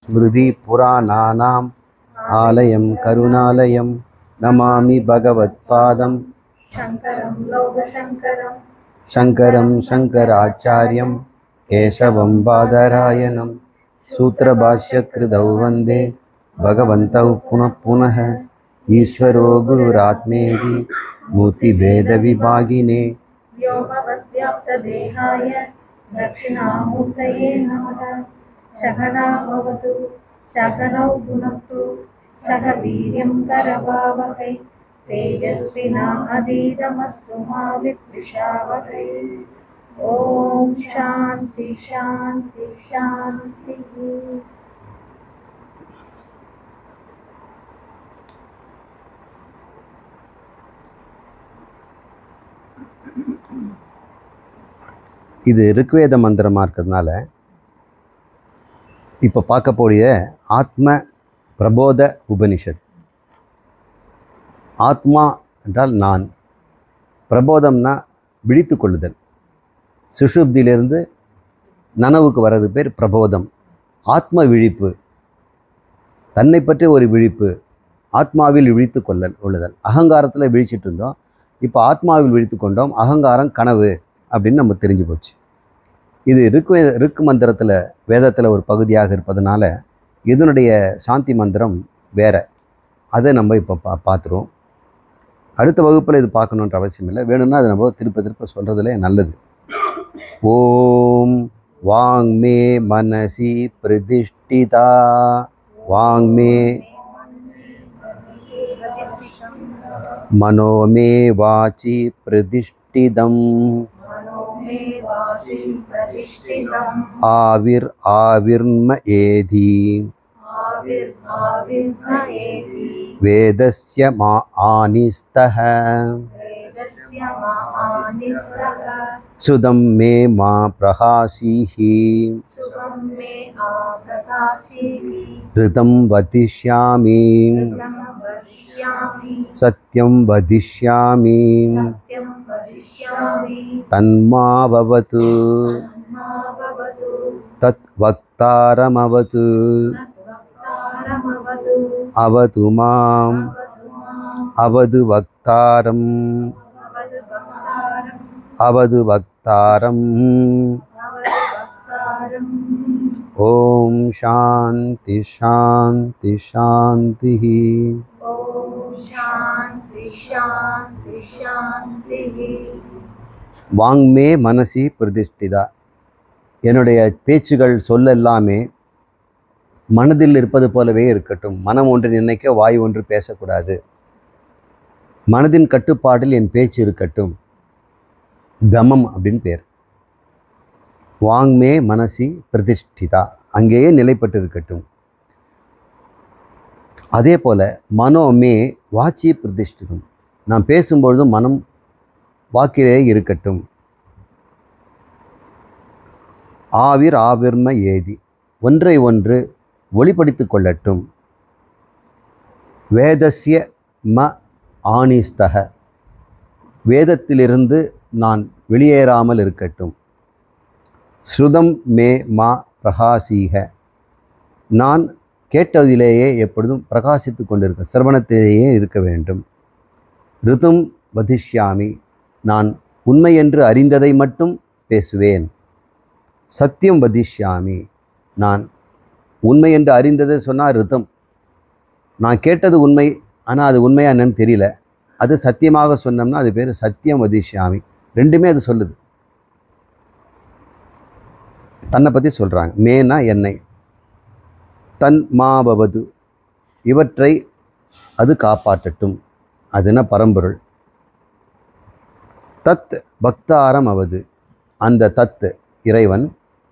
स्मृतिपुराणानाम् आलयं करुणालयं नमामि भगवत्पादं शङ्करं शङ्कराचार्यं केशवं बादरायणं सूत्रभाष्यकृतौ वन्दे भगवन्तौ पुनः पुनः ईश्वरो गुरुरात्मेति मूर्तिभेदविभागिने व्योमवद्व्याप्तदेहाय दक्षिणामूर्तये नमः। सहना भवतु सहनौ भुनक्तु सह वीर्यं करवावहै तेजस्विनाधीतमस्तु मा विद्विषावहै। ओम शांति शांति शांति। இது ருக்வேத மந்திரமாக இருக்கிறதுனால இப்போ பார்க்கக்கூடிய ஆத்ம பிரபோத உபனிஷத். ஆத்மா என்றால் நான், பிரபோதம்னா விழித்து கொள்ளுதல். சுஷுப்தியிலிருந்து நனவுக்கு வர்றது பேர் பிரபோதம். ஆத்ம விழிப்பு, தன்னை பற்றி ஒரு விழிப்பு, ஆத்மாவில் விழித்து கொள்ளுதல். அகங்காரத்தில் விழிச்சிட்டு இருந்தோம், இப்போ ஆத்மாவில் விழித்து கொண்டோம். அகங்காரம் கனவு அப்படின்னு நம்ம தெரிஞ்சு போச்சு. இது ருக்கு மந்திரத்தில் வேதத்தில் ஒரு பகுதியாக இருப்பதனால இதனுடைய சாந்தி மந்திரம் வேற. அதை நம்ம இப்போ பார்த்துருவோம். அடுத்த வகுப்பில் இது பார்க்கணுன்ற அவசியம் இல்லை, வேணும்னா அதை நம்ம திருப்ப சொல்கிறதுலே நல்லது. ஓம் வாங்மே மனசி பிரதிஷ்டிதா வாங்மே மனோமே வாச்சி பிரதிஷ்டிதம் ஆவிர் ஆவிர்ம ஏதி வேதஸ்ய மா ஆனிஸ்தஹ சுதம் மே மா பிரகாசீஹி ரிதம் வதிஷ்யாமி சத்யம் வதிஷ்யாமி தன்மாவது தத் வக்தாரமவது அவது மாம் அவது வக்தாரம் அவது வக்தாரம். ஓம் சாந்தி சாந்தி சாந்தி. வாங்மே மனசி பிரதிஷ்டிதா. என்னுடைய பேச்சுகள் சொல்லெல்லாமே மனதில் இருப்பது போலவே இருக்கட்டும். மனம் ஒன்று நினைக்க வாய் ஒன்று பேசக்கூடாது. மனதின் கட்டுப்பாட்டில் என் பேச்சு இருக்கட்டும். தமம் அப்படின்னு பேர். வாங்மே மனசி பிரதிஷ்டிதா, அங்கேயே நிலைப்பட்டு இருக்கட்டும். அதே போல் மனோமே வாச்சி பிரதிஷ்டிதம், நான் பேசும்பொழுதும் மனம் வாக்கிலே இருக்கட்டும். ஆவிர் ஆவிர்ம ஏதி, ஒன்றை ஒன்று ஒளிப்படுத்தி கொள்ளட்டும். வேதஸ்ய ம ஆனிஸ்தக, வேதத்திலிருந்து நான் வெளியேறாமல் இருக்கட்டும். ஸ்ருதம் மே மா பிரகாசீக, நான் கேட்டதிலேயே எப்பொழுதும் பிரகாசித்து கொண்டிருக்க, சிரவணத்திலேயே இருக்க வேண்டும். ரிதும் வதிஷ்யாமி, நான் உண்மை என்று அறிந்ததை மட்டும் பேசுவேன். சத்தியம் வதிஷ்யாமி, நான் உண்மை என்று அறிந்ததை சொன்னால் ரிதம், நான் கேட்டது உண்மை, ஆனால் அது உண்மையா என்னன்னு தெரியல, அது சத்தியமாக சொன்னோம்னா அது பேர் சத்தியம் வதிஷ்யாமி. ரெண்டுமே அது சொல்லுது, தன்னை பற்றி சொல்கிறாங்க. மேனா என்னை, தன் மாபவது, இவற்றை அது காப்பாற்றட்டும், அதுனா பரம்பொருள். தத் பக்தாரம் அவது, அந்த தத் இறைவன்,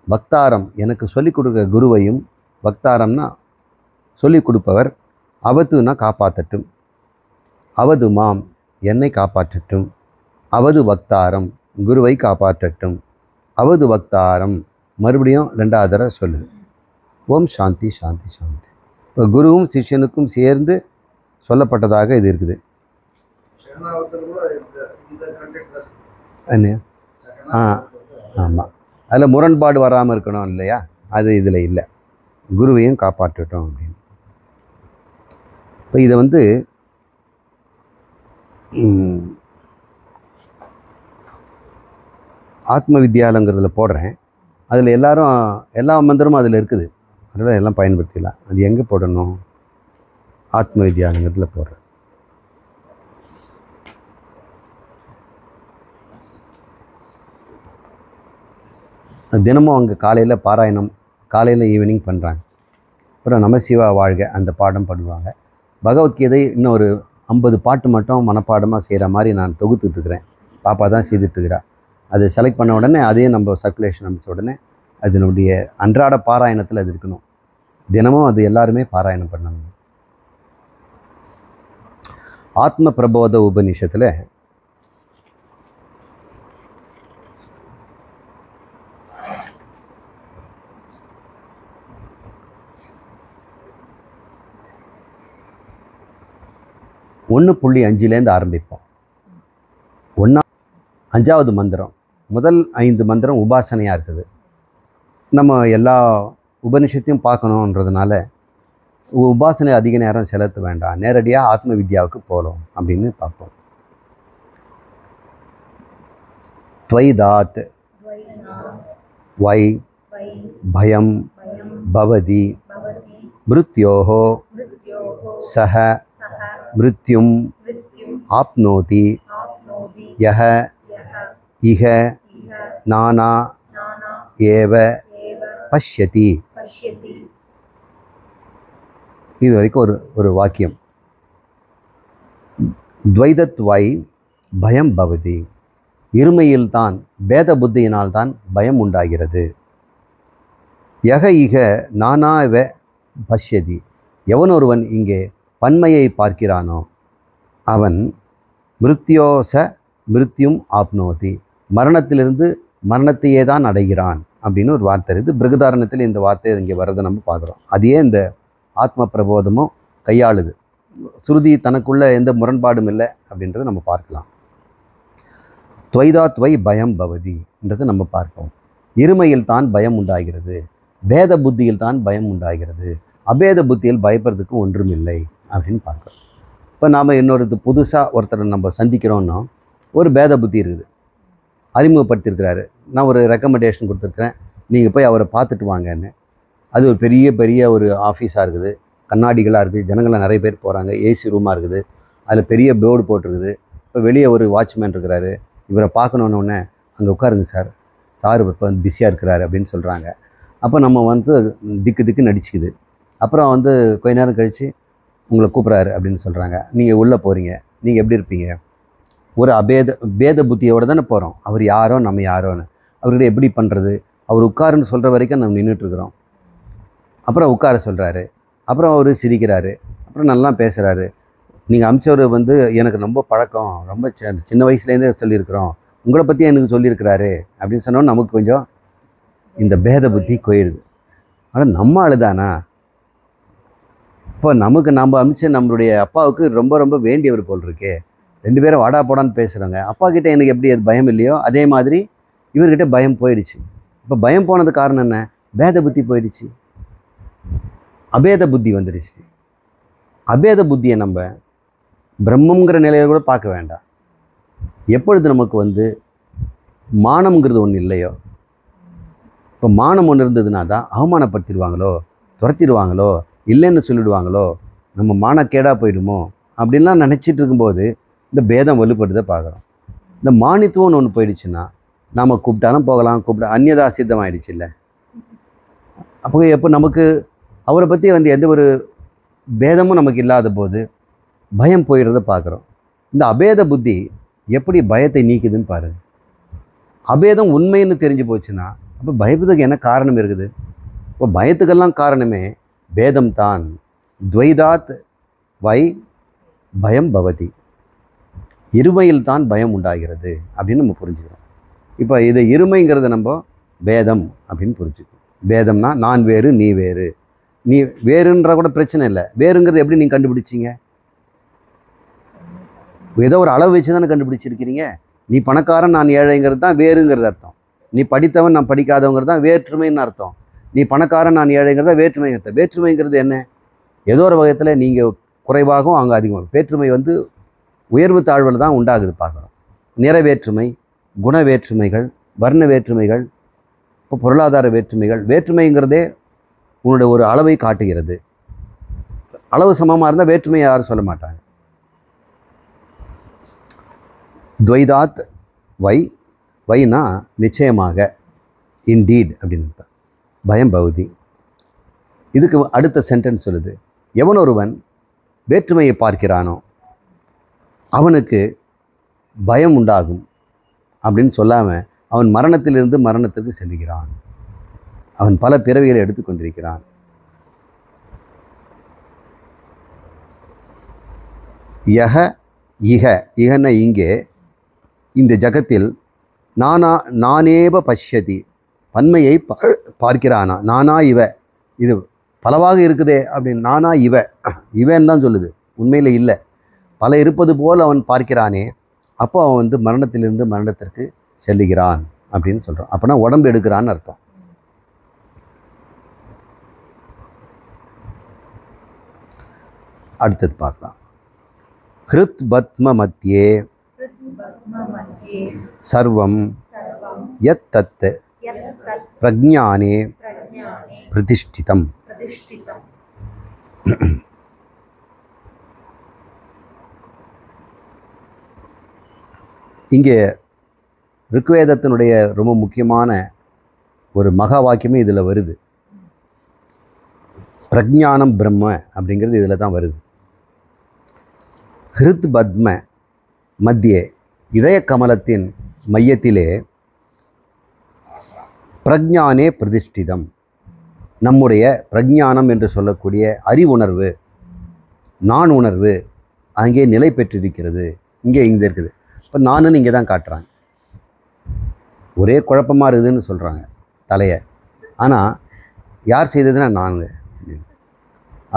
பக்தாரம் எனக்கு சொல்லிக் கொடுக்க குருவையும், பக்தாரம்னா சொல்லிக் கொடுப்பவர், அவதுனா காப்பாற்றட்டும். அவது மாம், என்னை காப்பாற்றட்டும். அவது பக்தாரம், குருவை காப்பாற்றட்டும். அவது பக்தாரம், மறுபடியும் ரெண்டாவது தடவை சொல்லுது. ஓம் சாந்தி சாந்தி சாந்தி. இப்போ குருவும் சிஷ்யனுக்கும் சேர்ந்து சொல்லப்பட்டதாக இது இருக்குது. என்ன? ஆமாம், அதில் முரண்பாடு வராமல் இருக்கணும் இல்லையா, அது இதில் இல்லை. குருவையும் காப்பாற்றட்டும் அப்படின்னு. இப்போ இதை வந்து ஆத்ம வித்யாலங்கிறதுல போடுறேன். அதில் எல்லா மந்திரமும் அதில் இருக்குது. அதனால் எல்லாம் பயன்படுத்திடலாம். அது எங்கே போடணும்? ஆத்ம வித்யாலங்கிறதுல போடுறேன். தினமும் அங்கே காலையில் பாராயணம், காலையில் ஈவினிங் பண்ணுறாங்க. அப்புறம் நமசிவா வாழ்க அந்த பாடம் பண்ணுவாங்க. பகவத்கீதை இன்னும் ஒரு 50 பாட்டு மட்டும் மனப்பாடமாக செய்கிற மாதிரி நான் தொகுத்துட்ருக்கிறேன். பாப்பா தான் செய்துட்டுருக்கிறா. அதை செலக்ட் பண்ண உடனே அதையும் நம்ம சர்க்குலேஷன் அமைச்ச உடனே அதனுடைய அன்றாட பாராயணத்தில் அது இருக்கணும். தினமும் அது எல்லாருமே பாராயணம் பண்ணணும். ஆத்ம பிரபோத உபநிஷத்தில் ஒன்று 5லேருந்து ஆரம்பிப்போம். 5வது மந்திரம், முதல் 5 மந்திரம் உபாசனையாக இருக்குது. நம்ம எல்லா உபனிஷத்தையும் பார்க்கணுன்றதுனால உபாசனை அதிக நேரம் செலுத்த வேண்டாம், நேரடியாக ஆத்ம வித்யாவுக்கு போகலாம் அப்படின்னு பார்ப்போம். துவைதாத் வை பயம் பவதி மிருத்யோஹோ சஹ மிருத்யும் ஆப்னோதி யஹ இஹ நானா ஏவ பஷ்யதி. இது வரைக்கும் ஒரு வாக்கியம். துவைதத்வை பயம் பவதி, இருமையில்தான் பேத புத்தியினால்தான் பயம் உண்டாகிறது. யக இக நானாவ பஷ்யதி, எவனொருவன் இங்கே பன்மையை பார்க்கிறானோ அவன் மிருத்யோச மிருத்யும் ஆப்னோதி, மரணத்திலிருந்து மரணத்தையே தான் அடைகிறான் அப்படின்னு ஒரு வார்த்தை இருக்குது. பிருகதாரணத்தில் இந்த வார்த்தை இங்கே வர்றதை நம்ம பார்க்குறோம். அதையே இந்த ஆத்ம பிரபோதமும் கையாளுது. சுருதி தனக்குள்ள எந்த முரண்பாடும் இல்லை அப்படின்றத நம்ம பார்க்கலாம். துவைதாத்வை பயம் பவதின்றதை நம்ம பார்ப்போம். இருமையில் தான் பயம் உண்டாகிறது, பேத புத்தியில் தான் பயம் உண்டாகிறது, அபேத புத்தியில் பயப்படுறதுக்கு ஒன்றும் இல்லை அப்படின்னு பார்க்குறோம். இப்போ நாம் இன்னொரு புதுசாக ஒருத்தரை நம்ம சந்திக்கிறோன்னா ஒரு பேத புத்தி இருக்குது, அறிமுகப்படுத்தியிருக்கிறாரு. நான் ஒரு ரெக்கமெண்டேஷன் கொடுத்துருக்குறேன், நீங்கள் போய் அவரை பார்த்துட்டு வாங்கன்னு. அது ஒரு பெரிய ஒரு ஆஃபீஸாக இருக்குது, கண்ணாடிகளாக இருக்குது, ஜனங்களாக நிறைய பேர் போகிறாங்க, ஏசி ரூமாக இருக்குது, அதில் பெரிய போர்டு போட்டிருக்குது. இப்போ வெளியே ஒரு வாட்ச்மேன் இருக்கிறாரு, இவரை பார்க்கணுன்னொன்னே அங்கே உட்காருங்க சார், இப்போ வந்து பிஸியாக இருக்கிறாரு அப்படின்னு சொல்கிறாங்க. அப்போ நம்ம வந்து திக்கு நடிச்சுக்குது. அப்புறம் வந்து கொஞ்ச நேரம் கழித்து உங்களை கூப்பிட்றாரு அப்படின்னு சொல்கிறாங்க. நீங்கள் உள்ளே போகிறீங்க, நீங்கள் எப்படி இருப்பீங்க? ஒரு பேத புத்தியோடு தானே போகிறோம். அவர் யாரோ நம்ம யாரோன்னு, அவர்கிட்ட எப்படி பண்ணுறது? அவர் உட்காருன்னு சொல்கிற வரைக்கும் நம்ம நின்றுட்டுருக்குறோம். அப்புறம் உட்கார சொல்கிறாரு, அப்புறம் அவர் சிரிக்கிறாரு, அப்புறம் நல்லா பேசுகிறாரு. நீங்கள் அமிச்சவர் வந்து எனக்கு ரொம்ப பழக்கம், ரொம்ப சின்ன வயசுலேருந்தே சொல்லியிருக்கிறோம், உங்களை பற்றி எனக்கு சொல்லியிருக்கிறாரு அப்படின்னு சொன்னோன்னு நமக்கு கொஞ்சம் இந்த பேத புத்தி போயிடுது. ஆனால் நம்ம ஆளுதானா? இப்போ நமக்கு நம்ம அமிச்ச நம்மளுடைய அப்பாவுக்கு ரொம்ப வேண்டியவர் போல் இருக்கே, 2 பேரும் வாடா போடான்னு பேசுகிறாங்க. அப்பா கிட்டே எனக்கு எப்படி அது பயம் இல்லையோ அதே மாதிரி இவர்கிட்ட பயம் போயிடுச்சு. இப்போ பயம் போனது காரணம் என்ன? பேத புத்தி போயிடுச்சு, அபேத புத்தி வந்துடுச்சு. அபேத புத்தியை நம்ம பிரம்மங்கிற நிலையில் கூட பார்க்க வேண்டாம். எப்பொழுது நமக்கு வந்து மானம்ங்கிறது ஒன்று இல்லையோ, இப்போ மானம் ஒன்று இருந்ததுன்னா தான் அவமானப்படுத்திடுவாங்களோ, துரத்திடுவாங்களோ, இல்லைன்னு சொல்லிடுவாங்களோ, நம்ம மானக்கேடாக போயிடுமோ அப்படின்லாம் நினச்சிட்டு இருக்கும்போது இந்த பேதம் வலுப்படுத்த பார்க்குறோம். இந்த மானித்துவம்னு ஒன்று போயிடுச்சுன்னா நாம் கூப்பிட்டாலும் போகலாம், அந்நியதா சித்தம் ஆகிடுச்சு இல்லை. அப்போ எப்போ நமக்கு அவரை பற்றி வந்து எந்த ஒரு பேதமும் நமக்கு இல்லாத போது பயம் போயிடுறத பார்க்குறோம். இந்த அபேத புத்தி எப்படி பயத்தை நீக்குதுன்னு பாருங்கள். அபேதம் உண்மைன்னு தெரிஞ்சு போச்சுன்னா அப்போ பயப்பதுக்கு என்ன காரணம் இருக்குது? இப்போ பயத்துக்கெல்லாம் காரணமே பேதம் தான். துவைதாத் வை பயம் பவதி, இருமையில் தான் பயம் உண்டாகிறது அப்படின்னு நம்ம புரிஞ்சுக்கிறோம். இப்போ இதை இருமைங்கிறத நம்ம பேதம் அப்படின்னு புரிஞ்சுக்கணும். பேதம்னா நான் வேறு நீ வேறு, நீ வேறுன்ற கூட பிரச்சனை இல்லை. வேறுங்கிறது எப்படி நீங்கள் கண்டுபிடிச்சிங்க? ஏதோ ஒரு அளவு வச்சு தானே கண்டுபிடிச்சிருக்கிறீங்க. நீ பணக்காரன் நான் ஏழைங்கிறது தான் வேறுங்கிறது அர்த்தம். நீ படித்தவன் நான் படிக்காதவங்கிறது தான் வேற்றுமைன்னு அர்த்தம். நீ பணக்காரன் நான் ஏழைங்கிறத வேற்றுமைங்கிறது என்ன? ஏதோ ஒரு வகையில் நீங்கள் குறைவாகவும் அங்கே அதிகமாக. வேற்றுமை வந்து உயர்வு தாழ்வில் தான் உண்டாகுது பார்க்குறோம். நிற வேற்றுமை, குண வேற்றுமைகள், வர்ண வேற்றுமைகள், இப்போ பொருளாதார வேற்றுமைகள். வேற்றுமைங்கிறதே உன்னுடைய ஒரு அளவை காட்டுகிறது. அளவு சமமாக இருந்தால் வேற்றுமையை யாரும் சொல்ல மாட்டாங்க. துவைதாத் வைனா நிச்சயமாக, இன்டீட் அப்படின்னு பயம் பகுதி. இதுக்கு அடுத்த சென்டென்ஸ் சொல்லுது, எவன் ஒருவன் வேற்றுமையை பார்க்கிறானோ அவனுக்கு பயம் உண்டாகும் அப்படின்னு சொல்லாமல் அவன் மரணத்திலிருந்து மரணத்திற்கு செல்கிறான். அவன் பல பிறவிகளை எடுத்துக்கொண்டிருக்கிறான். இகன இங்கே இந்த ஜகத்தில் நானேவ பஷ்யதி, பன்மையை பார்க்கிறானா. நானா இவ, இது பலவாக இருக்குதே அப்படின்னு. நானா இவன் தான் சொல்லுது, உண்மையில் இல்லை. பல இருப்பது போல் அவன் பார்க்கிறானே, அப்போ அவன் வந்து மரணத்திலிருந்து மரணத்திற்கு செல்லுகிறான் அப்படின்னு சொல்கிறான். அப்போனா உடம்பு எடுக்கிறான்னு அர்த்தம். அடுத்தது பார்க்கலாம். ஹிருத் பத்ம மத்தியே சர்வம் யத் தத் பிரஜ்ஞானே பிரதிஷ்டிதம். இங்கே ருக்வேதத்தினுடைய ரொம்ப முக்கியமான ஒரு மகா வாக்கியமே இதில் வருது. பிரஜ்ஞானம் பிரம்ம அப்படிங்கிறது இதில் தான் வருது. ஹிருத் பத்ம மத்தியே, இதய கமலத்தின் மையத்திலே பிரஜ்ஞானே பிரதிஷ்டிதம், நம்முடைய பிரஜ்ஞானம் என்று சொல்லக்கூடிய அறிவுணர்வு, நான் உணர்வு அங்கே நிலை பெற்றிருக்கிறது. இங்கே இருக்குது. இப்போ நானுன்னு இங்கே தான் காட்டுறாங்க. ஒரே குழப்பமாக இருக்குதுன்னு சொல்கிறாங்க தலையை. ஆனால் யார் செய்ததுன்னா நான்.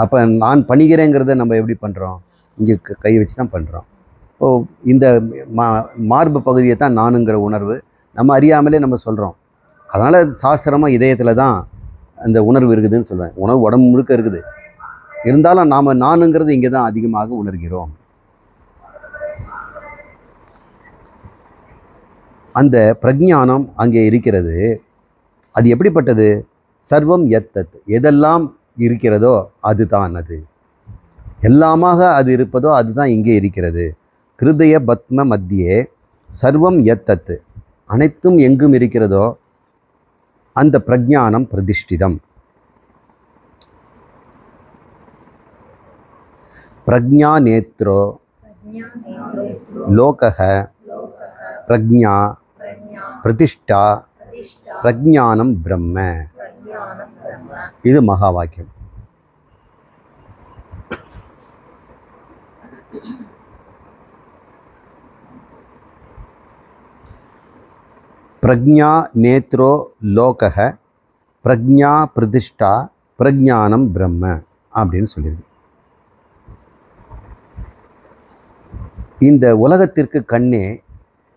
அப்போ நான் பண்ணிக்கிறேங்கிறத நம்ம எப்படி பண்ணுறோம்? இங்கே கை வச்சு தான் பண்ணுறோம். இப்போது இந்த மார்பு பகுதியை தான் நானுங்கிற உணர்வு நம்ம அறியாமலே நம்ம சொல்கிறோம். அதனால் சாஸ்திரமாக இதயத்தில் தான் அந்த உணர்வு இருக்குதுன்னு சொல்கிறேன். உணர்வு உடம்பு முழுக்க இருக்குது. இருந்தாலும் நாம் நானுங்கிறது இங்கே தான் அதிகமாக உணர்கிறோம். அந்த பிரஜ்ஞானம் அங்கே இருக்கிறது. அது எப்படிப்பட்டது? சர்வம் யத்தத், எதெல்லாம் இருக்கிறதோ அதுதான் அது. எல்லாமாக அது இருப்பதோ அதுதான் இங்கே இருக்கிறது. ஹிருதய பத்ம மத்தியே சர்வம் யத்தத், அனைத்தும் எங்கும் இருக்கிறதோ அந்த பிரஜ்ஞானம் பிரதிஷ்டிதம். பிரஜ்ஞா நேத்ரோ லோகஹ பிரஜ்ஞா பிரதிஷ்டா பிரஜ்ஞானம் பிரம்ம. இது மகா வாக்கியம். பிரஜ்ஞா நேத்ரோ லோகஹ பிரஜ்ஞா பிரதிஷ்டா பிரஜ்ஞானம் பிரம்ம அப்படின்னு சொல்லியிருக்கு. இந்த உலகத்திற்கு கண்ணே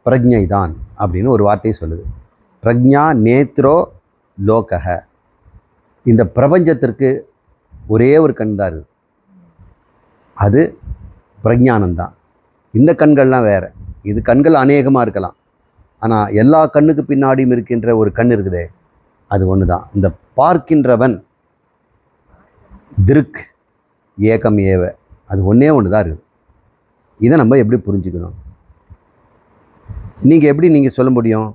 பிரஜ்ஞை தான் அப்படின்னு ஒரு வார்த்தையை சொல்லுது. பிரஜ்ஞா நேத்ரோ லோகஹ, இந்த பிரபஞ்சத்திற்கு ஒரே ஒரு கண் தான் இருக்குது. அது பிரஜ்ஞானந்தான். இந்த கண்கள்லாம் வேறு. இது கண்கள் அநேகமாக இருக்கலாம். ஆனால் எல்லா கண்ணுக்கு பின்னாடியும் இருக்கின்ற ஒரு கண் இருக்குதே, அது ஒன்று தான். இந்த பார்க்கின்றவன் திருக் ஏகம் ஏவ, அது ஒன்றே ஒன்று தான் இருக்குது. இதை நம்ம எப்படி புரிஞ்சுக்கணும்? நீங்கள் சொல்ல முடியும்?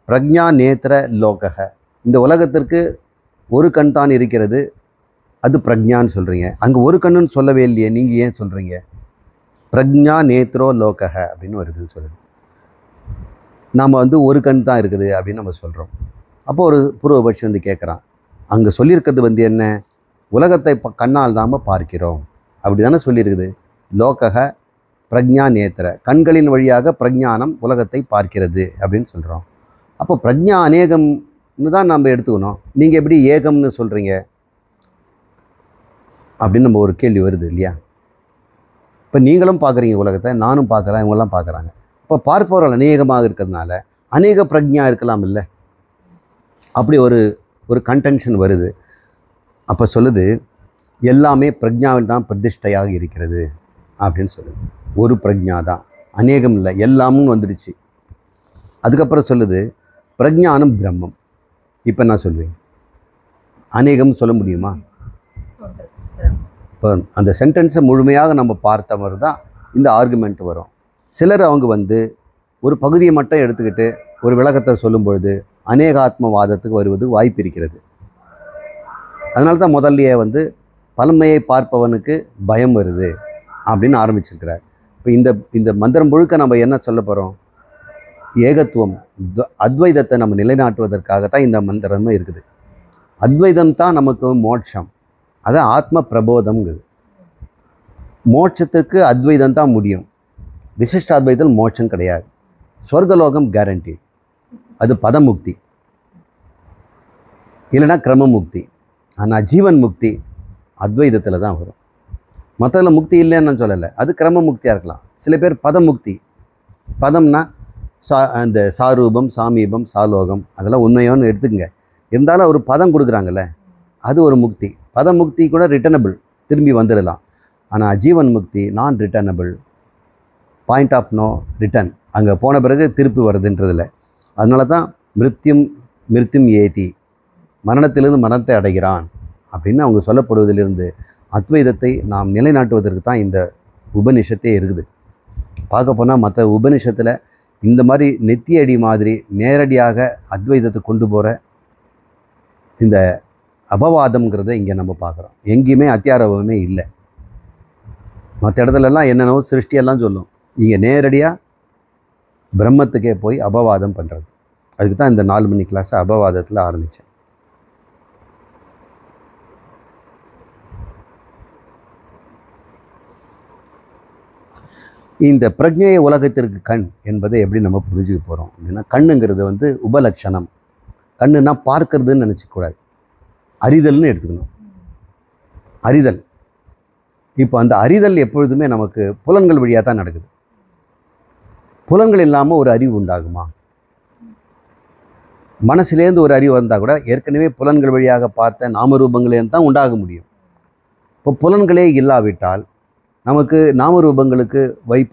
பிரஜ்ஞா நேத்திர லோகஹ, இந்த உலகத்திற்கு ஒரு கண் தான் இருக்கிறது, அது பிரஜ்ஞான்னு சொல்கிறீங்க. அங்கே ஒரு கண்ணுன்னு சொல்லவே இல்லையே, நீங்கள் ஏன் சொல்கிறீங்க? பிரஜ்ஞா நேத்ரோ லோகஹ அப்படின்னு வருதுன்னு சொல்லுது. நாம் ஒரு கண் தான் இருக்குது அப்படின்னு நம்ம சொல்கிறோம். அப்போ ஒரு பூர்வபட்சி கேட்குறான், அங்கே சொல்லியிருக்கிறது என்ன? உலகத்தை கண்ணால் நாம் பார்க்கிறோம் அப்படி தானே சொல்லியிருக்குது. லோகஹ பிரஜ்ஞா நேத்திர, கண்களின் வழியாக பிரஜ்ஞானம் உலகத்தை பார்க்கிறது அப்படின்னு சொல்கிறோம். அப்போ பிரஜ்ஞா அநேகம்னு தான் நம்ம எடுத்துக்கணும். நீங்கள் எப்படி ஏகம்னு சொல்கிறீங்க அப்படின்னு நம்ம ஒரு கேள்வி வருது இல்லையா? இப்போ நீங்களும் பார்க்குறீங்க உலகத்தை, நானும் பார்க்குறேன், இவங்கெல்லாம் பார்க்குறாங்க. இப்போ பார்ப்பவர்கள் அநேகமாக இருக்கிறதுனால அநேக பிரஜ்ஞா இருக்கலாம் இல்லை? அப்படி ஒரு கன்டென்ஷன் வருது. அப்போ சொல்லுது எல்லாமே பிரஜாவில் தான் பிரதிஷ்டையாக இருக்கிறது அப்படின்னு சொல்லுது. ஒரு பிரஜா தான், அநேகம் இல்லை, எல்லாமும் வந்துடுச்சு. அதுக்கப்புறம் சொல்லுது பிரஜானம் பிரம்மம். இப்போ நான் சொல்வேன், அநேகம் சொல்ல முடியுமா? இப்போ அந்த சென்டென்ஸை முழுமையாக நம்ம பார்த்தவர் தான் இந்த ஆர்குமெண்ட் வரும். சிலர் அவங்க வந்து ஒரு பகுதியை மட்டும் எடுத்துக்கிட்டு ஒரு விளக்கத்தை சொல்லும் பொழுது அநேகாத்மவாதத்துக்கு வருவது வாய்ப்பு இருக்கிறது. அதனால தான் முதல்லையே வந்து பழமையை பார்ப்பவனுக்கு பயம் வருது அப்படின்னு ஆரம்பிச்சிருக்கிறார். இப்போ இந்த மந்திரம் முழுக்க நம்ம என்ன சொல்ல போகிறோம்? ஏகத்துவம், அத்வைதத்தை நம்ம நிலைநாட்டுவதற்காகத்தான் இந்த மந்திரமும் இருக்குது. அத்வைதம் தான் நமக்கு மோட்சம், அதான் ஆத்ம பிரபோதம்ங்குது. மோட்சத்துக்கு அத்வைதம் தான் முடியும். விசிஷ்ட அத்வைதம் மோட்சம் கிடையாது. சொர்க்கலோகம் கேரண்டி, அது பதமுக்தி இல்லைன்னா கிரமமுக்தி. ஆனால் ஜீவன் முக்தி அத்வைதத்தில் தான் வரும். மற்றதில் முக்தி இல்லைன்னு நான் சொல்லலை, அது கிரமமுக்தியாக இருக்கலாம். சில பேர் பதமுக்தி, பதம்னா அந்த சாரூபம், சாமீபம், சாலோகம் அதெல்லாம் உண்மையோன்னு எடுத்துக்கங்க. இருந்தாலும் ஒரு பதம் கொடுக்குறாங்கல்ல, அது ஒரு முக்தி. பதமுக்தி கூட ரிட்டர்னபிள், திரும்பி வந்துடலாம். ஆனால் ஜீவன் முக்தி non returnable, point of no return, அங்கே போன பிறகு திருப்பி வருதுன்றதில்ல. அதனால தான் மிருத்யும் ஏதி, மரணத்திலிருந்து மரணத்தை அடைகிறான் அப்படின்னு அவங்க சொல்லப்படுவதிலிருந்து அத்வைதத்தை நாம் நிலைநாட்டுவதற்கு தான் இந்த உபனிஷத்தே இருக்குது. பார்க்க போனால் மற்ற உபனிஷத்தில் இந்த மாதிரி நெத்தியடி மாதிரி நேரடியாக அத்வைதத்தை கொண்டு போகிற இந்த அபவாதம்ங்கிறத இங்கே நம்ம பார்க்குறோம். எங்கேயுமே அத்தியாரவமே இல்லை. மற்ற இடத்துலலாம் என்னென்னவோ சிருஷ்டியெல்லாம் சொல்லும், இங்கே நேரடியாக பிரம்மத்துக்கே போய் அபவாதம் பண்ணுறது. அதுக்கு தான் இந்த 4 மணி கிளாஸை அபவாதத்தில் ஆரம்பித்தேன். இந்த பிரஜைய உலகத்திற்கு கண் என்பதை எப்படி நம்ம புரிஞ்சுக்க போகிறோம் அப்படின்னா, கண்ணுங்கிறது வந்து உபலட்சணம். கண்ணுன்னா பார்க்கறதுன்னு நினச்சிக்கூடாது, அறிதல்னு எடுத்துக்கணும். அறிதல், இப்போ அந்த அறிதல் எப்பொழுதுமே நமக்கு புலன்கள் வழியாக தான் நடக்குது. புலன்கள் இல்லாமல் ஒரு அறிவு உண்டாகுமா? மனசுலேருந்து ஒரு அறிவு வந்தால் கூட ஏற்கனவே புலன்கள் வழியாக பார்த்த நாமரூபங்களேருந்து தான் உண்டாக முடியும். இப்போ புலன்களே இல்லாவிட்டால் நமக்கு நாமரூபங்களுக்கு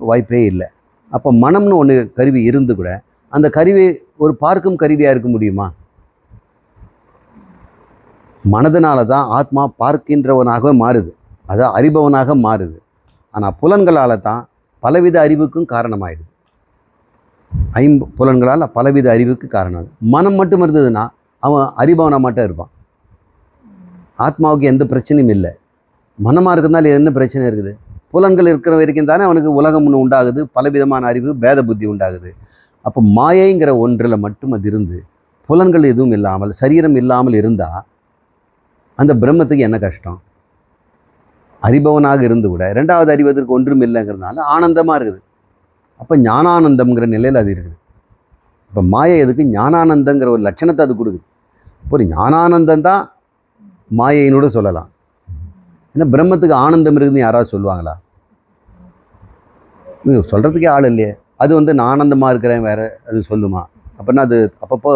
வாய்ப்பே இல்லை. அப்போ மனம்னு ஒன்று கருவி இருந்து கூட அந்த கருவி ஒரு பார்க்கும் கருவியாக இருக்க முடியுமா? மனதினால தான் ஆத்மா பார்க்கின்றவனாக மாறுது, அதான் அறிபவனாக மாறுது. ஆனால் புலன்களால் தான் பலவித அறிவுக்கும் காரணமாயிடுது. புலன்களால் பலவித அறிவுக்கு காரணம். மனம் மட்டும் இருந்ததுன்னா அவன் அறிபவனாக மட்டும் இருப்பான். ஆத்மாவுக்கு எந்த பிரச்சனையும் இல்லை. மனமாக இருக்கிறதுனால என்ன பிரச்சனை இருக்குது? புலன்கள் இருக்கிற வரைக்கும் தானே அவனுக்கு உலகம் ஒன்று உண்டாகுது, பலவிதமான அறிவு, பேத புத்தி உண்டாகுது. அப்போ மாயைங்கிற ஒன்றில் மட்டும் அது இருந்து புலன்கள் எதுவும் இல்லாமல் சரீரம் இல்லாமல் இருந்தால் அந்த பிரம்மத்துக்கு என்ன கஷ்டம்? அறிபவனாக இருந்து கூட ரெண்டாவது அறிவதற்கு ஒன்றும் இல்லைங்கிறதுனால ஆனந்தமாக இருக்குது. அப்போ ஞானானந்தம்ங்கிற நிலையில் அது இருக்குது. இப்போ மாயை எதுக்கு? ஞானானந்தங்கிற ஒரு லட்சணத்தை அது கொடுக்குது. ஒரு ஞானானந்தம் தான் மாயையினோட சொல்லலாம். ஏன்னா பிரம்மத்துக்கு ஆனந்தம் இருக்குதுன்னு யாராவது சொல்லுவாங்களா? சொல்கிறதுக்கே ஆள் இல்லையே. அது வந்து நான் ஆனந்தமாக இருக்கிறேன் வேறு அது சொல்லுமா? அப்படின்னா அது அப்பப்போ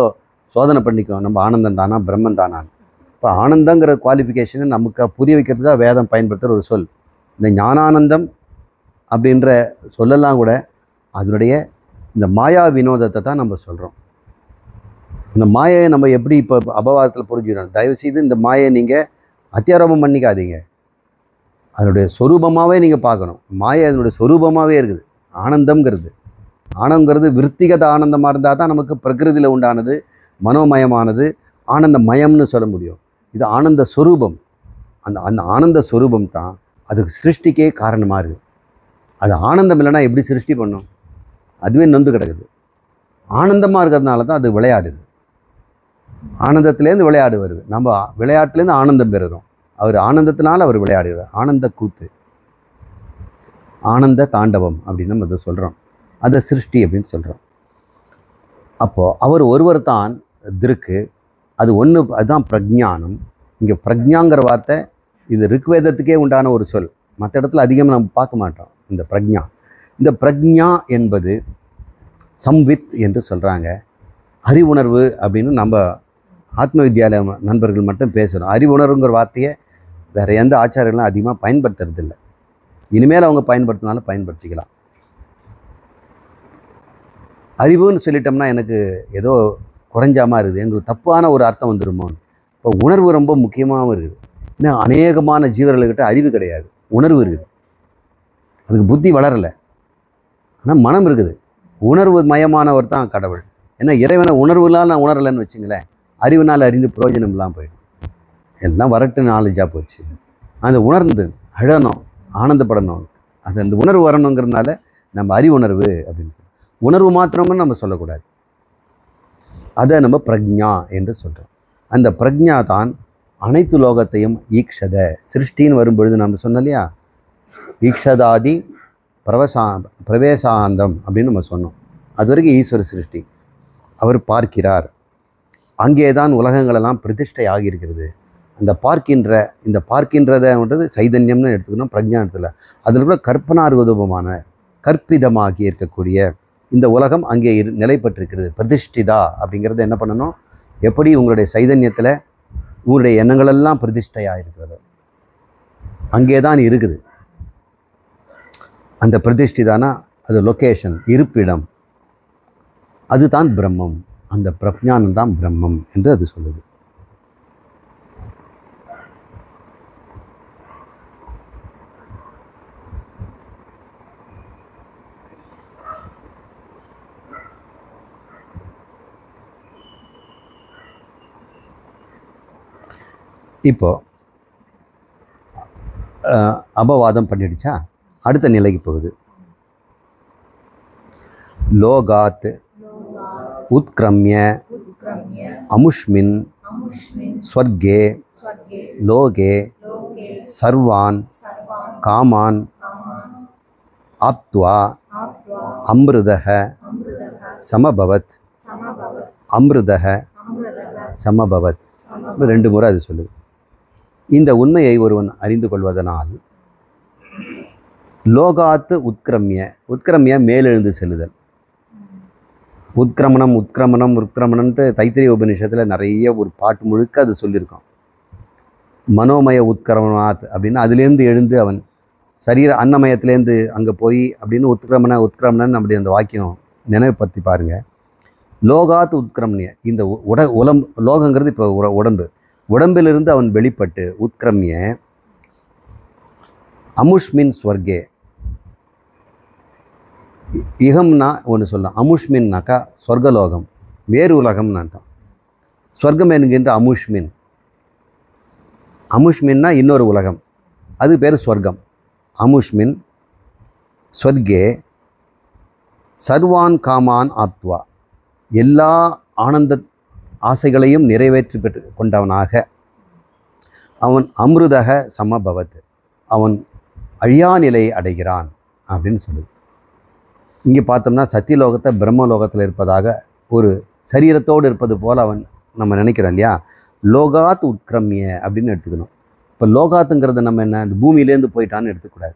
சோதனை பண்ணிக்கும், நம்ம ஆனந்தம் தானா பிரம்மன் தானான்னு. இப்போ ஆனந்தங்கிற குவாலிஃபிகேஷனை நமக்கு புரிய வைக்கிறதுக்காக வேதம் பயன்படுத்துகிற ஒரு சொல். இந்த ஞானானந்தம் அப்படின்ற சொல்லலாம் கூட அதனுடைய இந்த மாயா வினோதத்தை தான் நம்ம சொல்கிறோம். இந்த மாயை நம்ம எப்படி இப்போ அபவாதத்தில் புரிஞ்சுக்கணும்? தயவுசெய்து இந்த மாயை நீங்கள் அத்தியாரோபம் பண்ணிக்காதீங்க. அதனுடைய சொரூபமாகவே நீங்கள் பார்க்கணும். மாயை அதனுடைய சொரூபமாகவே இருக்குது. ஆனந்தம்ங்கிறது விருத்திகத ஆனந்தமாக இருந்தால் தான் நமக்கு பிரகிருதியில் உண்டானது, மனோமயமானது ஆனந்தமயம்னு சொல்ல முடியும். இது ஆனந்த சொரூபம். அந்த ஆனந்த சொரூபம் தான் அதுக்கு சிருஷ்டிக்கே காரணமாக இருக்குது. அது ஆனந்தம் இல்லைன்னா எப்படி சிருஷ்டி பண்ணும்? அதுவே நொந்து கிடக்குது. ஆனந்தமாக இருக்கிறதுனால தான் அது விளையாடுது. ஆனந்தத்துலேருந்து விளையாடு வருது. நம்ம விளையாட்டுலேருந்து ஆனந்தம் பெறுகிறோம். அவர் ஆனந்தத்தினால் அவர் விளையாடுகிறார். ஆனந்த கூத்து, ஆனந்த தாண்டவம் அப்படின்னு நம்ம அதை சொல்கிறோம். அதை சிருஷ்டி அப்படின்னு சொல்கிறோம். அப்போது அவர் ஒருவர் தான் திருக்கு. அது ஒன்று, அதுதான் பிரஜானம். இங்கே பிரஜாங்கிற வார்த்தை இது ரிக்வேதத்துக்கே உண்டான ஒரு சொல். மற்ற இடத்துல அதிகமாக நம்ம பார்க்க மாட்டோம் இந்த பிரஜா. இந்த பிரஜா என்பது சம்வித் என்று சொல்கிறாங்க. அறிவுணர்வு அப்படின்னு நம்ம ஆத்ம வித்யாலய நண்பர்கள் மட்டும் பேசுகிறோம். அறிவுணர்வுங்கிற வார்த்தையை வேறு எந்த ஆச்சாரியர்களும் அதிகமாக பயன்படுத்துறதில்ல. இனிமேல் அவங்க பயன்படுத்தினாலும் பயன்படுத்திக்கலாம். அறிவுன்னு சொல்லிட்டோம்னா எனக்கு ஏதோ குறைஞ்சாமல் இருக்குது, எங்களுக்கு தப்பான ஒரு அர்த்தம் வந்துடுமோ. இப்போ உணர்வு ரொம்ப முக்கியமாகவும் இருக்குது. இன்னும் அநேகமான ஜீவர்கள்கிட்ட அறிவு கிடையாது, உணர்வு இருக்குது. அதுக்கு புத்தி வளரலை, ஆனால் மனம் இருக்குது. உணர்வு மயமானவர் தான் கடவுள். ஏன்னா இறைவனை உணர்வுலாம் நான் உணரலைன்னு வச்சுங்களேன், அறிவுனால் அறிந்து பிரயோஜனம் இல்லாமல் போயிடும். எல்லாம் வரட்டு நாலேஜாக போச்சு. அந்த உணர்ந்து அழணும், ஆனந்தப்படணும், அது அந்த உணர்வு வரணுங்கிறதுனால நம்ம அறிவுணர்வு அப்படின்னு சொல்லி, உணர்வு மாத்திரம்னு நம்ம சொல்லக்கூடாது. அதை நம்ம பிரக்ஞா என்று சொல்கிறோம். அந்த பிரக்ஞா தான் அனைத்து லோகத்தையும் ஈக்ஷத சிருஷ்டின்னு வரும்பொழுது நம்ம சொன்னோம் இல்லையா, ஈக்ஷதாதி பிரவேசாந்தம் அப்படின்னு நம்ம சொன்னோம். அது வரைக்கும் ஈஸ்வர சிருஷ்டி. அவர் பார்க்கிறார். அங்கே தான் உலகங்களெல்லாம் பிரதிஷ்டை ஆகியிருக்கிறது. அந்த பார்க்கின்றதைன்றது சைதன்யம்னு எடுத்துக்கணும், பிரக்ஞா இடத்துல. அதில் கூட கற்பனாரூபமான கற்பிதமாகி இருக்கக்கூடிய இந்த உலகம் அங்கே நிலை பெற்றிருக்கிறது. பிரதிஷ்டிதா அப்படிங்கிறது என்ன பண்ணணும், எப்படி உங்களுடைய சைதன்யத்தில் உங்களுடைய எண்ணங்களெல்லாம் பிரதிஷ்டையாக இருக்கிறது அங்கே தான் இருக்குது. அந்த பிரதிஷ்டிதானா அது லொக்கேஷன், இருப்பிடம், அதுதான் பிரம்மம். அந்த பிரஜானம் தான் பிரம்மம் என்று அது சொல்லுது. இப்போ அபவாதம் பண்ணிடுச்சா, அடுத்த நிலைக்கு போகுது. லோகாத் உத்க்ரம்ய அமுஷ்மின் ஸ்வர்கே லோகே சர்வான் காமான் ஆப்த்வா அம்ருதஹ சமபவத் அம்ருதஹ சமபவத். 2 முறை அது சொல்லுது. இந்த உண்மையை ஒருவன் அறிந்து கொள்வதனால் லோகாத்து உத்கிரமிய மேலெழுந்து செல்லுதல். உத்கிரமணம்ன்ட்டு தைத்திரிய உபநிஷத்தில் நிறைய ஒரு பாட்டு முழுக்க அது சொல்லியிருக்கோம். மனோமய உத்கிரமணாத் அப்படின்னு அதுலேருந்து எழுந்து அவன் சரீர அன்னமயத்துலேருந்து அங்கே போய் அப்படின்னு உத்கிரமணன் அப்படி அந்த வாக்கியம் நினைவுபடுத்தி பாருங்கள். லோகாத் உத்கிரமணிய இந்த லோகங்கிறது இப்போ உடம்பிலிருந்து அவன் வெளிப்பட்டு உத்கிரமிய அமுஷ்மின் ஸ்வர்கே. இகம்னா ஒன்று சொல்லலாம், அமுஷ்மின்னாக்கா சொர்க்கலோகம், வேறு உலகம்னு அர்த்தம். ஸ்வர்க்கம் என்கின்ற அமுஷ்மின்னா இன்னொரு உலகம், அது பேர் ஸ்வர்க்கம். அமுஷ்மின் ஸ்வர்கே சர்வான் காமான் ஆப்த்வா, எல்லா ஆனந்த ஆசைகளையும் நிறைவேற்றி பெற்று கொண்டவனாக அவன் அம்ருதக சமபவத், அவன் அழியா நிலையை அடைகிறான் அப்படின்னு சொல்லுது. இங்கே பார்த்தோம்னா சத்தியலோகத்தை பிரம்மலோகத்தில் இருப்பதாக ஒரு சரீரத்தோடு இருப்பது போல் அவன் நம்ம நினைக்கிறோம் இல்லையா. லோகாத் உத்கிரமிய அப்படின்னு எடுத்துக்கணும். இப்போ லோகாத்துங்கிறது நம்ம என்ன, இந்த பூமியிலேருந்து போயிட்டான்னு எடுத்துக்கூடாது.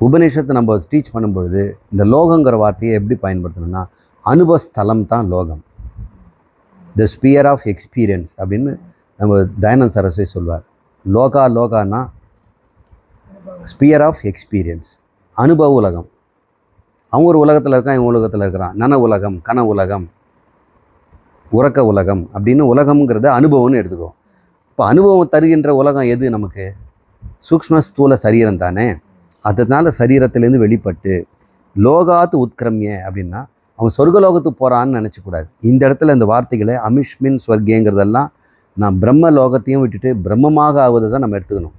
உபநிஷத்தை நம்ம டீச் பண்ணும்பொழுது இந்த லோகங்கிற வார்த்தையை எப்படி பயன்படுத்தணும்னா, அனுபவஸ்தலம் தான் லோகம், த ஸ்பியர் ஆஃப் எக்ஸ்பீரியன்ஸ் அப்படின்னு நம்ம தயானந்த் சரஸ்வதி சொல்வார். லோகானா ஸ்பியர் ஆஃப் எக்ஸ்பீரியன்ஸ், அனுபவ உலகம். அவங்க ஒரு உலகத்தில் இருக்கான், இவங்க உலகத்தில் இருக்கிறான். நன உலகம், கன உலகம், உறக்க உலகம் அப்படின்னு உலகம்ங்கிறத அனுபவம்னு எடுத்துக்குவோம். இப்போ அனுபவம் தருகின்ற உலகம் எது நமக்கு? சூக்ஷ்ம ஸ்தூல சரீரம் தானே. அதனால் சரீரத்திலேருந்து வெளிப்பட்டு லோகாத்து உத்கிரமிய அப்படின்னா அவன் சொர்க்கலோகத்துக்கு போகிறான்னு நினச்சக்கூடாது. இந்த இடத்துல இந்த வார்த்தைகளை அமிஷ்மின் ஸ்வர்கேங்கிறதெல்லாம் நான் பிரம்ம லோகத்தையும் விட்டுட்டு பிரம்மமாக ஆவதை தான் நம்ம எடுத்துக்கணும்.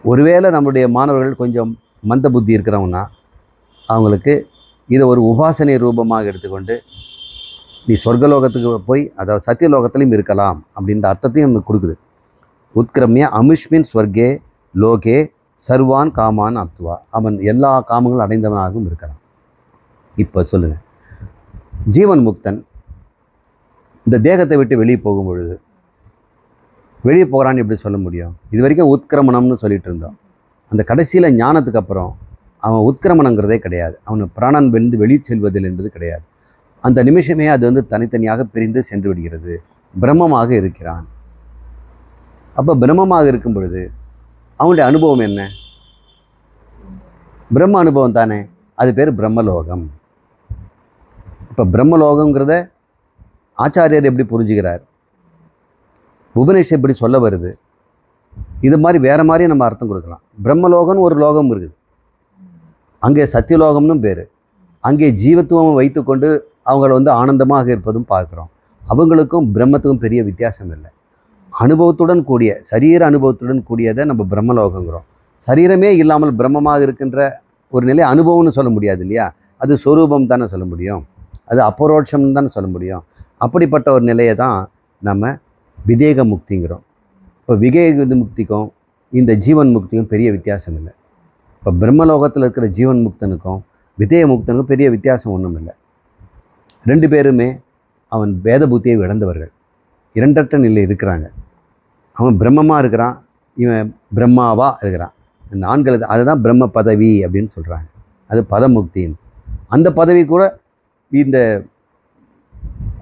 ஒருவேளை நம்முடைய மாணவர்கள் கொஞ்சம் மந்த புத்தி இருக்கிறவங்கன்னா அவங்களுக்கு இதை ஒரு உபாசனை ரூபமாக எடுத்துக்கொண்டு நீ சொர்க்கலோகத்துக்கு போய் அதாவது சத்தியலோகத்திலையும் இருக்கலாம் அப்படின்ற அர்த்தத்தையும் நமக்கு கொடுக்குது. உத்கிரமிய அமிஷ்மின் ஸ்வர்கே லோகே சர்வான் காமான் ஆப்த்வா, அவன் எல்லா காமங்களும் அடைந்தவனாகவும் இருக்கலாம். இப்போ சொல்லுங்கள், ஜீவன் முக்தன் இந்த தேகத்தை விட்டு வெளியே போகும் பொழுது வெளியே போகிறான்னு எப்படி சொல்ல முடியும்? இது வரைக்கும் உத்கிரமணம்னு சொல்லிட்டு இருந்தோம். அந்த கடைசியில் ஞானத்துக்கு அப்புறம் அவன் உத்கிரமணங்கிறதே கிடையாது. அவன் பிராணன் வெளிந்து வெளியே செல்வதில் என்பது கிடையாது. அந்த நிமிஷமே அது வந்து தனித்தனியாக பிரிந்து சென்று விடுகிறது. பிரம்மமாக இருக்கிறான். அப்போ பிரம்மமாக இருக்கும் பொழுது அவனுடைய அனுபவம் என்ன? பிரம்ம அனுபவம் தானே. அது பேர் பிரம்மலோகம். இப்போ பிரம்மலோகங்கிறத ஆச்சாரியர் எப்படி புரிஞ்சுக்கிறார், உபநிஷம் எப்படி சொல்ல வருது, இது மாதிரி வேறு மாதிரி நம்ம அர்த்தம் கொடுக்கலாம். பிரம்மலோகம்னு ஒரு லோகம் இருக்குது, அங்கே சத்தியலோகம்னு பேர். அங்கே ஜீவத்துவம் வைத்துக்கொண்டு அவங்கள வந்து ஆனந்தமாக இருப்பதும் பார்க்குறோம். அவங்களுக்கும் பிரம்மத்துக்கும் பெரிய வித்தியாசம் இல்லை. அனுபவத்துடன் கூடிய சரீர அனுபவத்துடன் கூடியதை நம்ம பிரம்மலோகங்கிறோம். சரீரமே இல்லாமல் பிரம்மமாக இருக்கின்ற ஒரு நிலை அனுபவம்னு சொல்ல முடியாது இல்லையா? அது சொரூபம் தானே சொல்ல முடியும், அது அபரோட்சம்னு தானே சொல்ல முடியும். அப்படிப்பட்ட ஒரு நிலையை தான் நம்ம விதேக முக்திங்கிறோம். இப்போ விவேக முக்திக்கும் இந்த ஜீவன் முக்திக்கும் பெரிய வித்தியாசம் இல்லை. இப்போ பிரம்மலோகத்தில் இருக்கிற ஜீவன் முக்தனுக்கும் விதேக முக்தனுக்கும் பெரிய வித்தியாசம் ஒன்றும் இல்லை. ரெண்டு பேருமே அவன் வேத புத்தியை இழந்தவர்கள், இரண்டற்ற நிலை இருக்கிறாங்க. அவன் பிரம்மமாக இருக்கிறான், இவன் பிரம்மாவாக இருக்கிறான். இந்த ஆண்கள் அதுதான் பிரம்ம பதவி அப்படின்னு சொல்கிறாங்க. அது பதமுக்தின்னு. அந்த பதவி கூட இந்த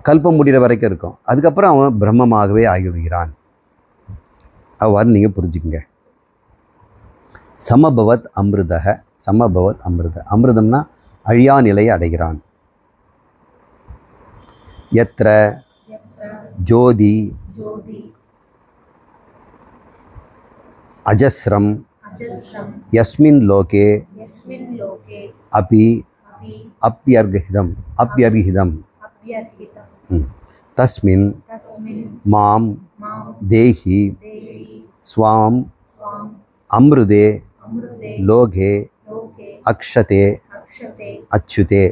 கல்பம் முடிகிற வரைக்கும் இருக்கும். அதுக்கப்புறம் அவன் பிரம்மமாகவே ஆகிவிடுகிறான். அவ்வாறு நீங்கள் புரிஞ்சுக்குங்க. சமபவத் அமிர்தக, சமபவத் அமிர்த, அமிர்தம்னா அழியா நிலையை அடைகிறான். யத்ர ஜோதி அஜஸ்ரம் யஸ்மின் லோகே அபி அப்யர்கிதம் அப்யர்கிதம் தஸ்மின் மாம் தேஹி ஸ்வாம் அம்ருதே லோகே அக்ஷதே அச்சுதே.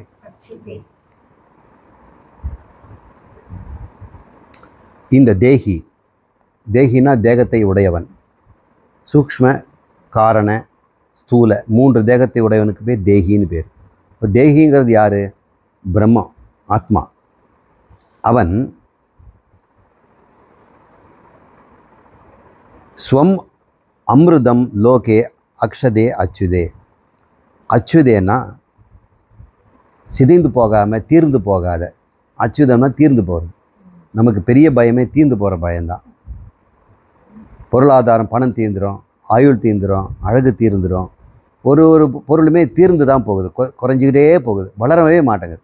இந்த தேஹி, தேஹினா தேகத்தை உடையவன், சூக்ஷ்ம காரண ஸ்தூல 3 தேகத்தை உடையவனுக்கு பேர் தேகின்னு பேர். இப்போ தேகிங்கிறது யார்? பிரம்மம், ஆத்மா. அவன் ஸ்வம் அமிர்தம் லோகே அக்ஷதே அச்சுதே. அச்சுதேன்னா சிதைந்து போகாமல் தீர்ந்து போகாத, அச்சுதம்னா தீர்ந்து போகிறது. நமக்கு பெரிய பயமே தீர்ந்து போகிற பயம்தான். பொருளாதாரம், பணம் தீர்ந்துடும், ஆயுள் தீர்ந்துடும், அழகு தீர்ந்துடும். ஒரு பொருளுமே தீர்ந்து தான் போகுது, குறைஞ்சிக்கிட்டே போகுது, வளரவே மாட்டேங்குது.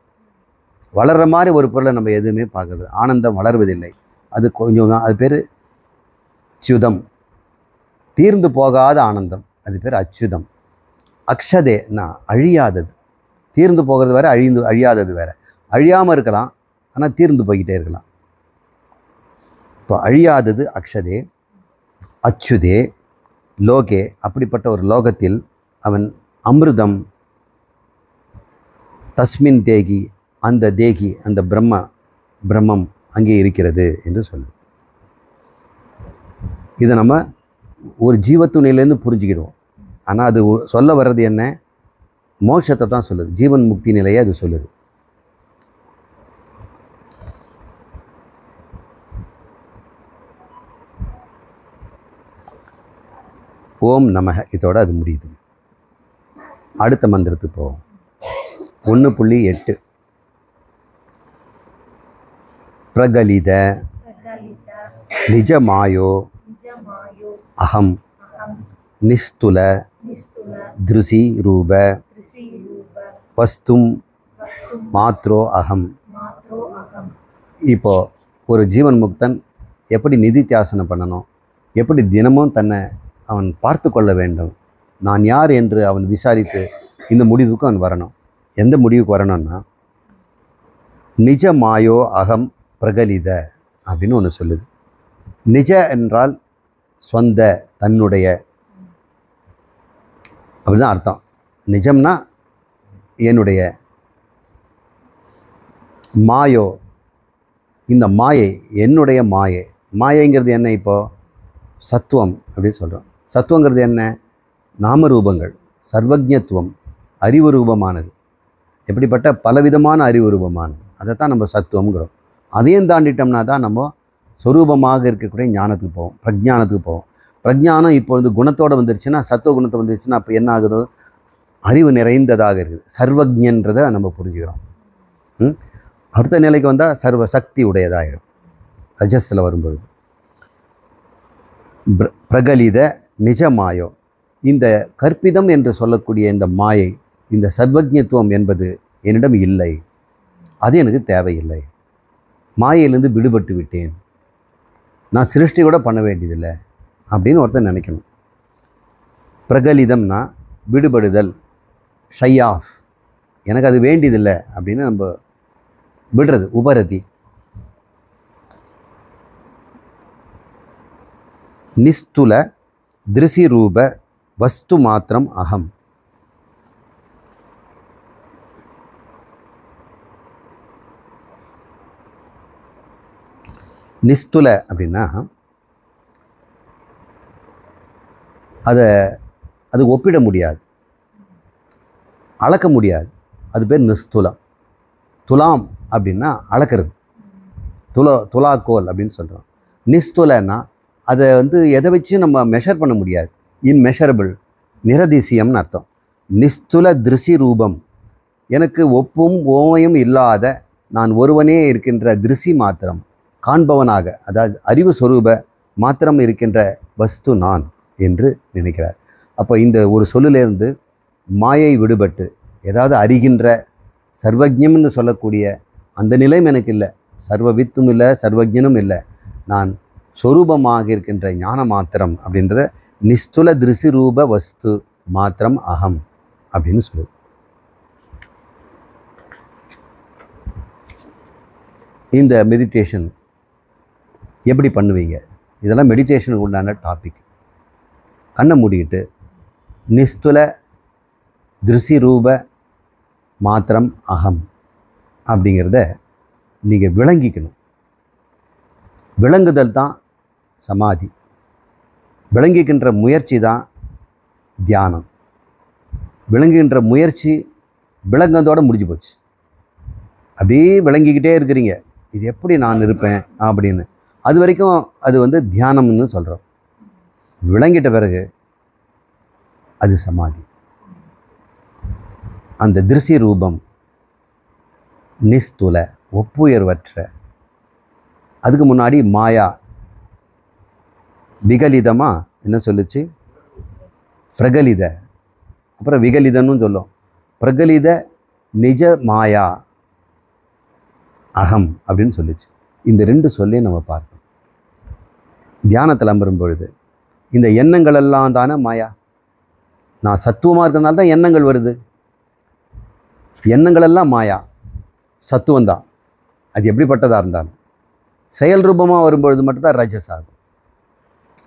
வளர்கிற மாதிரி ஒரு பொருளை நம்ம எதுவுமே பார்க்குறது, ஆனந்தம் வளர்வதில்லை. அது கொஞ்சம், அது பேர் அச்சுதம், தீர்ந்து போகாத ஆனந்தம், அது பேர் அச்சுதம். அக்ஷதேன்னா அழியாதது. தீர்ந்து போகிறது வேறு, அழியாதது வேறு. அழியாமல் இருக்கலாம், ஆனால் தீர்ந்து போய்கிட்டே இருக்கலாம். இப்போ அழியாதது அக்ஷதே, அச்சுதே லோகே. அப்படிப்பட்ட ஒரு லோகத்தில் அவன் அமிர்தம், தஸ்மின் தேகி, அந்த தேகி, அந்த பிரம்மம் அங்கே இருக்கிறது என்று சொல்லுது. இதை நம்ம ஒரு ஜீவத்துணையிலேருந்து புரிஞ்சுக்கிடுவோம். ஆனால் அது சொல்ல வர்றது என்ன? மோட்சத்தை தான் சொல்லுது, ஜீவன் முக்தி நிலையை அது சொல்லுது. ஓம் நமக, இதோட அது முடியுது. அடுத்த மந்திரத்துக்கு போவோம். 1.8 பிரகலித நிஜமாயோ அகம் நிஸ்துல திருசி ரூப வஸ்தும் மாத்ரோ அகம். இப்போ ஒரு ஜீவன் முக்தன் எப்படி நிதித்தியாசனம் பண்ணணும், எப்படி தினமும் தன்னை அவன் பார்த்து கொள்ள வேண்டும், நான் யார் என்று அவன் விசாரித்து இந்த முடிவுக்கு அவன் வரணும். எந்த முடிவுக்கு வரணும்னா, நிஜ மாயோ அகம் பிரகலித அப்படின்னு ஒன்று சொல்லுது. நிஜ என்றால் சொந்த, தன்னுடைய, அப்படிதான் அர்த்தம். நிஜம்னா என்னுடைய, மாயோ இந்த மாயை, என்னுடைய மாயை. மாயைங்கிறது என்ன? இப்போது சத்துவம் அப்படின்னு சொல்கிறோம். சத்துவங்கிறது என்ன? நாமரூபங்கள், சர்வஜத்துவம், அறிவு ரூபமானது. எப்படிப்பட்ட பலவிதமான அறிவு ரூபமானது, அதை தான் நம்ம சத்துவங்கிறோம். அதையும் தாண்டிட்டோம்னா தான் நம்ம சொரூபமாக இருக்கக்கூடிய ஞானத்துக்கு போவோம், பிரஜானத்துக்கு போவோம். பிரஜானம் இப்பொழுது குணத்தோடு வந்துருச்சுன்னா, சத்துவ குணத்தை வந்துருச்சுன்னா அப்போ என்ன ஆகுதோ? அறிவு நிறைந்ததாக இருக்குது, சர்வஜன்றதை நம்ம புரிஞ்சுக்கிறோம். அடுத்த நிலைக்கு வந்தால் சர்வ சக்தி உடையதாகிடும். ரஜஸில் வரும்பொழுது பிரகலித நிஜ மாயோ, இந்த கற்பிதம் என்று சொல்லக்கூடிய இந்த மாயை, இந்த சர்வஜத்துவம் என்பது என்னிடம் இல்லை, அது எனக்கு தேவையில்லை, மாயையிலேருந்து விடுபட்டு விட்டேன், நான் சிருஷ்டி கூட பண்ண வேண்டியதில்லை அப்படின்னு ஒருத்தர் நினைக்கணும். பிரகலிதம்னா விடுபடுதல், ஷை ஆஃப், எனக்கு அது வேண்டியதில்லை அப்படின்னு நம்ம விடுறது, உபரதி. நிஸ்துல திருசி ரூப வஸ்து மாத்திரம் அகம். நிஸ்துல அப்படின்னா அது ஒப்பிட முடியாது, அளக்க முடியாது, அது பேர் நிஸ்துலம். துலாம் அப்படின்னா அளக்கிறது, துலாக்கோல் அப்படின்னு சொல்கிறோம். நிஸ்துலன்னா அதை எதை வச்சு நம்ம மெஷர் பண்ண முடியாது, இன்மெஷரபிள், நிரதிசியம்னு அர்த்தம். நிஸ்துல திருசி ரூபம், எனக்கு ஒப்பும் ஓமையும் இல்லாத நான் ஒருவனே இருக்கின்ற திருசி மாத்திரம், காண்பவனாக, அதாவது அறிவு சொரூப மாத்திரம் இருக்கின்ற வஸ்து நான் என்று நினைக்கிறார். அப்போ இந்த ஒரு சொல்லிலேருந்து மாயை விடுபட்டு ஏதாவது அறிகின்ற சர்வஜம்னு சொல்லக்கூடிய அந்த நிலையும் எனக்கு இல்லை, சர்வவித்தும் இல்லை, சர்வஜனும் இல்லை, நான் சொரூபமாக இருக்கின்ற ஞான மாத்திரம் அப்படின்றத நிஸ்துல திருசி ரூப வஸ்து மாத்திரம் அகம் அப்படின்னு சொல்லுது. இந்த மெடிடேஷன் எப்படி பண்ணுவீங்க? இதெல்லாம் மெடிடேஷனுக்கு உண்டான டாபிக். கண்ணை மூடிக்கிட்டு நிஸ்துல திருசி ரூப மாத்திரம் அகம் அப்படிங்கிறத நீங்கள் விளங்கிக்கணும். விளங்குதல் தான் சமாதி, விளங்கிக்கின்ற முயற்சி தான் தியானம். விளங்குகின்ற முயற்சி விளங்கதோடு முடிஞ்சு போச்சு. அப்படியே விளங்கிக்கிட்டே இருக்கிறீங்க, இது எப்படி நான் இருப்பேன் அப்படின்னு, அது வரைக்கும் அது தியானம்னு சொல்கிறோம். விளங்கிட்ட பிறகு அது சமாதி. அந்த திருசி ரூபம் நிஸ்துல, ஒப்புயர்வற்ற. அதுக்கு முன்னாடி மாயா விகலிதமாக என்ன சொல்லுச்சு? பிரகலித, அப்புறம் விகலிதன்னு சொல்லும். பிரகலித நிஜ மாயா அகம் அப்படின்னு சொல்லிச்சு. இந்த ரெண்டு சொல்லையும் நம்ம பார்க்கணும். தியானத்தில் அமரும் பொழுது இந்த எண்ணங்கள் எல்லாம் தானே மாயா. நான் சத்துவமாக இருக்கிறதுனால தான் எண்ணங்கள் வருது. எண்ணங்கள் எல்லாம் மாயா, சத்துவந்தான். அது எப்படிப்பட்டதாக இருந்தாலும் செயல் ரூபமாக வரும்பொழுது மட்டும்தான் ரஜஸ் ஆகும்.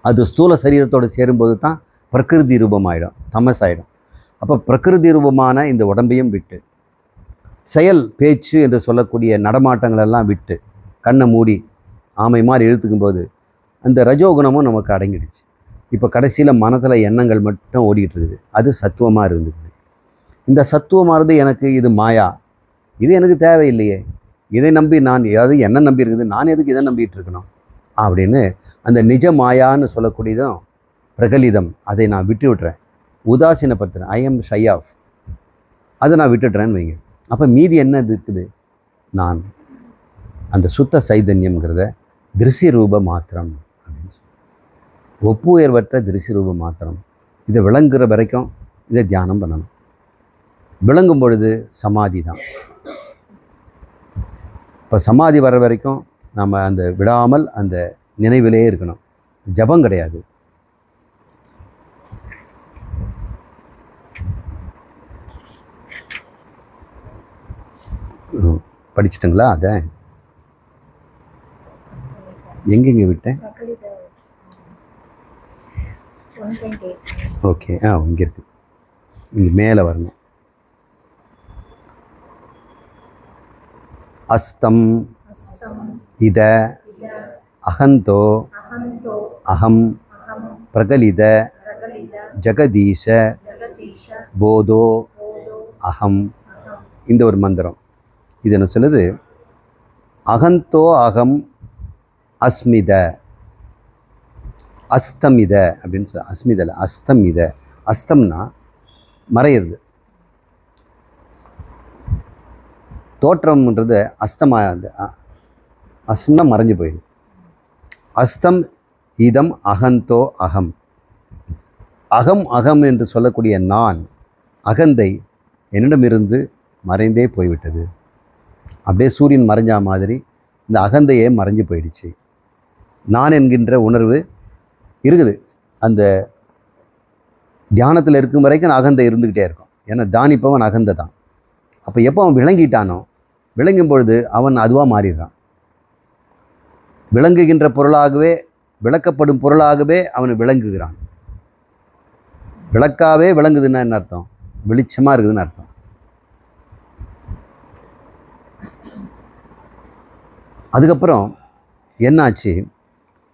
அது ஸ்தூல சரீரத்தோடு சேரும்போது தான் பிரகிருதி ரூபமாயிடும், தமஸ் ஆகிடும். அப்போ பிரகிருதி ரூபமான இந்த உடம்பையும் விட்டு, செயல் பேச்சு என்று சொல்லக்கூடிய நடமாட்டங்களெல்லாம் விட்டு, கண்ணை மூடி ஆமை மாதிரி இழுத்துக்கும் போது அந்த ரஜோகுணமும் நமக்கு அடங்கிடுச்சு. இப்போ கடைசியில் மனத்தில் எண்ணங்கள் மட்டும் ஓடிக்கிட்டு இருக்குது. அது சத்துவமாக இருந்துக்குது. இந்த சத்துவமானது எனக்கு இது மாயா, இது எனக்கு தேவையில்லையே, இதை நம்பி நான் ஏதாவது என்ன நம்பி இருக்குது, நான் எதுக்கு இதை நம்பிட்டு இருக்கணும் அப்படின்னு அந்த நிஜ மாயான்னு சொல்லக்கூடியதும் பிரகலிதம், அதை நான் விட்டு விட்டுறேன், உதாசீனப்படுத்துகிறேன். ஐ எம் ஷை ஆஃப், அதை நான் விட்டுடுறேன்னு வைங்க. அப்போ மீதி என்ன இருக்குது? நான் அந்த சுத்த சைதன்யம்ங்கிறத திருசி ரூப மாத்திரம் அப்படின்னு சொல்லி, ஒப்புயர்வற்ற திருசி ரூப மாத்திரம். இதை விளங்குற வரைக்கும் இதை தியானம் பண்ணணும். விளங்கும் பொழுது சமாதி தான். இப்போ சமாதி வர வரைக்கும் நம்ம அந்த விடாமல் அந்த நினைவிலே இருக்கணும். ஜபம் கிடையாது. படிச்சிட்டுங்களா? அதை எங்கெங்கே விட்டேன்? ஓகே, இங்கே இருக்குது. இங்கே மேலே வரணும். அஸ்தம் இத அகந்தோ அகம் பிரகலித ஜெகதீஷ போதோ அகம். இந்த ஒரு மந்திரம் இது என்ன சொல்லுது? அகந்தோ அகம் அஸ்மித, அஸ்தமித அப்படின்னு சொல்ல. அஸ்மிதல அஸ்தமித. அஸ்தம்னா மறையிறது, தோற்றம்ன்றது அஸ்தம் மறைஞ்சு போயிடுது. அஸ்தம் இதம் அகந்தோ அகம். அகம் அகம் என்று சொல்லக்கூடிய நான், அகந்தை என்னிடமிருந்து மறைந்தே போய்விட்டது. அப்படியே சூரியன் மறைஞ்ச மாதிரி இந்த அகந்தையே மறைஞ்சு போயிடுச்சு. நான் என்கின்ற உணர்வு இருக்குது. அந்த தியானத்தில் இருக்கும் வரைக்கும் அகந்தை இருந்துக்கிட்டே இருக்கும். ஏன்னா தியானிப்பவன் அகந்தை தான். அப்போ எப்போ அவன் விளங்கிட்டானோ, விளங்கும் பொழுது அவன் அதுவாக மாறிடுறான். விளங்குகின்ற பொருளாகவே, விளக்கப்படும் பொருளாகவே அவன் விளங்குகிறான். விளக்காவே விளங்குதுன்னா என்ன அர்த்தம்? வெளிச்சமாக இருக்குதுன்னு அர்த்தம். அதுக்கப்புறம் என்னாச்சு,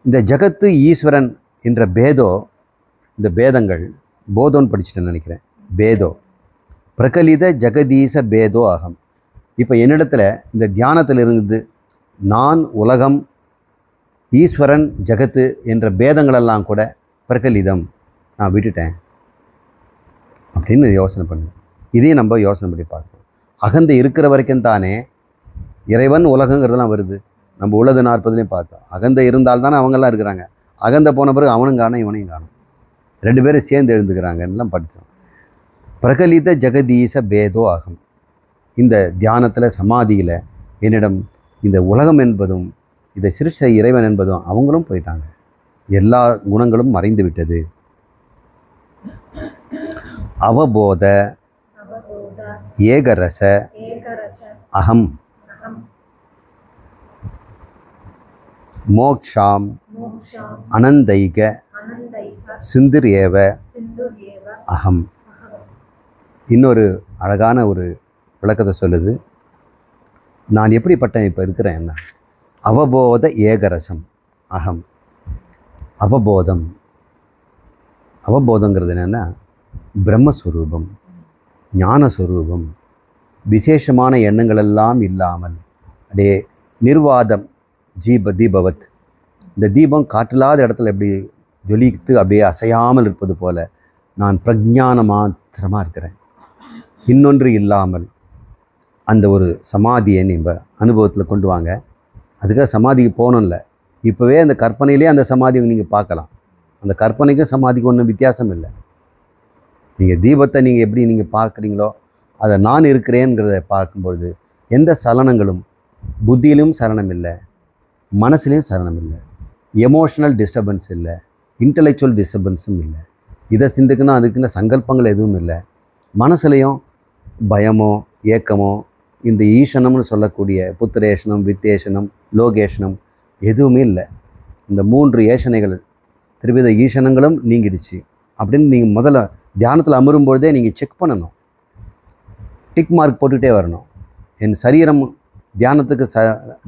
இந்த ஜகத்து ஈஸ்வரன் என்ற பேதோ, இந்த பேதங்கள் போதோன்னு படிச்சுட்டேன்னு நினைக்கிறேன். பேதோ பிரகலித ஜெகதீச பேதோ அகம். இப்போ என்னிடத்துல இந்த தியானத்தில் இருந்து நான், உலகம், ஈஸ்வரன், ஜகத்து என்ற பேதங்களெல்லாம் கூட பிரகலிதம், நான் விட்டுட்டேன் அப்படின்னு யோசனை பண்ணுது. இதையும் நம்ம யோசனை பண்ணி பார்க்கணும். அகந்தை இருக்கிற வரைக்கும் தானே இறைவன் உலகங்கிறதுலாம் வருது. நம்ம உள்ளது 40லையும் பார்த்தோம். அகந்தை இருந்தால்தானே அவங்கெல்லாம் இருக்கிறாங்க. அகந்தை போன பிறகு அவனும் காணும், இவனையும் காணும். 2 பேரும் சேர்ந்து எழுந்துக்கிறாங்கலாம் படித்தோம். பிரகலித ஜெகதீச பேதோ அகம். இந்த தியானத்தில், சமாதியில் என்னிடம் இந்த உலகம் என்பதும் இதை சிருஷ்ட இறைவன் என்பதும் அவங்களும் போயிட்டாங்க. எல்லா குணங்களும் மறைந்து விட்டது. அவபோத ஏகரச அகம் மோக்ஷாம் அனந்தைக சிந்துர் ஏவ அகம். இன்னொரு அழகான ஒரு விளக்கத்தை சொல்லுது. நான் எப்படிப்பட்ட இப்போ இருக்கிறேன்னா, அவபோத ஏகரசம் அகம். அவபோதம், அவபோதங்கிறது என்னென்னா பிரம்மஸ்வரூபம், ஞானஸ்வரூபம், விசேஷமான எண்ணங்களெல்லாம் இல்லாமல் அப்படியே நிர்வாதம் தீபவத். இந்த தீபம் காற்றில்லாத இடத்துல எப்படி ஜொலித்து அப்படியே அசையாமல் இருப்பது போல நான் பிரஜான மாத்திரமாக இருக்கிறேன். இன்னொன்று இல்லாமல் அந்த ஒரு சமாதியை நீங்கள் அனுபவத்தில் கொண்டு வாங்க. அதுக்காக சமாதிக்கு போகணும்ல, இப்போவே அந்த கற்பனையிலே அந்த சமாதியை நீங்கள் பார்க்கலாம். அந்த கற்பனைக்கும் சமாதிக்கும் ஒன்றும் வித்தியாசம் இல்லை. நீங்கள் தீபத்தை நீங்கள் எப்படி நீங்கள் பார்க்குறீங்களோ அதை நான் இருக்கிறேங்கிறத பார்க்கும்பொழுது எந்த சலனங்களும், புத்தியிலும் சலனம் இல்லை, மனசுலேயும் சலனம் இல்லை, எமோஷனல் டிஸ்டர்பன்ஸ் இல்லை, இன்டலெக்சுவல் டிஸ்டர்பன்ஸும் இல்லை. இதை சிந்திக்கணும் அதுக்குன்னு சங்கல்பங்கள் எதுவும் இல்லை. மனசுலேயும் பயமோ ஏக்கமோ இந்த ஈசனம்னு சொல்லக்கூடிய புத்திரேஷனம், வித்தேஷனம், லோகேஷனம் எதுவுமே இல்லை. இந்த 3 ஏஷனைகள், திருவித ஈசனங்களும் நீங்கிடுச்சு அப்படின்னு நீங்கள் முதல்ல தியானத்தில் அமரும்பொழுதே நீங்கள் செக் பண்ணணும். டிக் மார்க் போட்டுகிட்டே வரணும். என் சரீரம் தியானத்துக்கு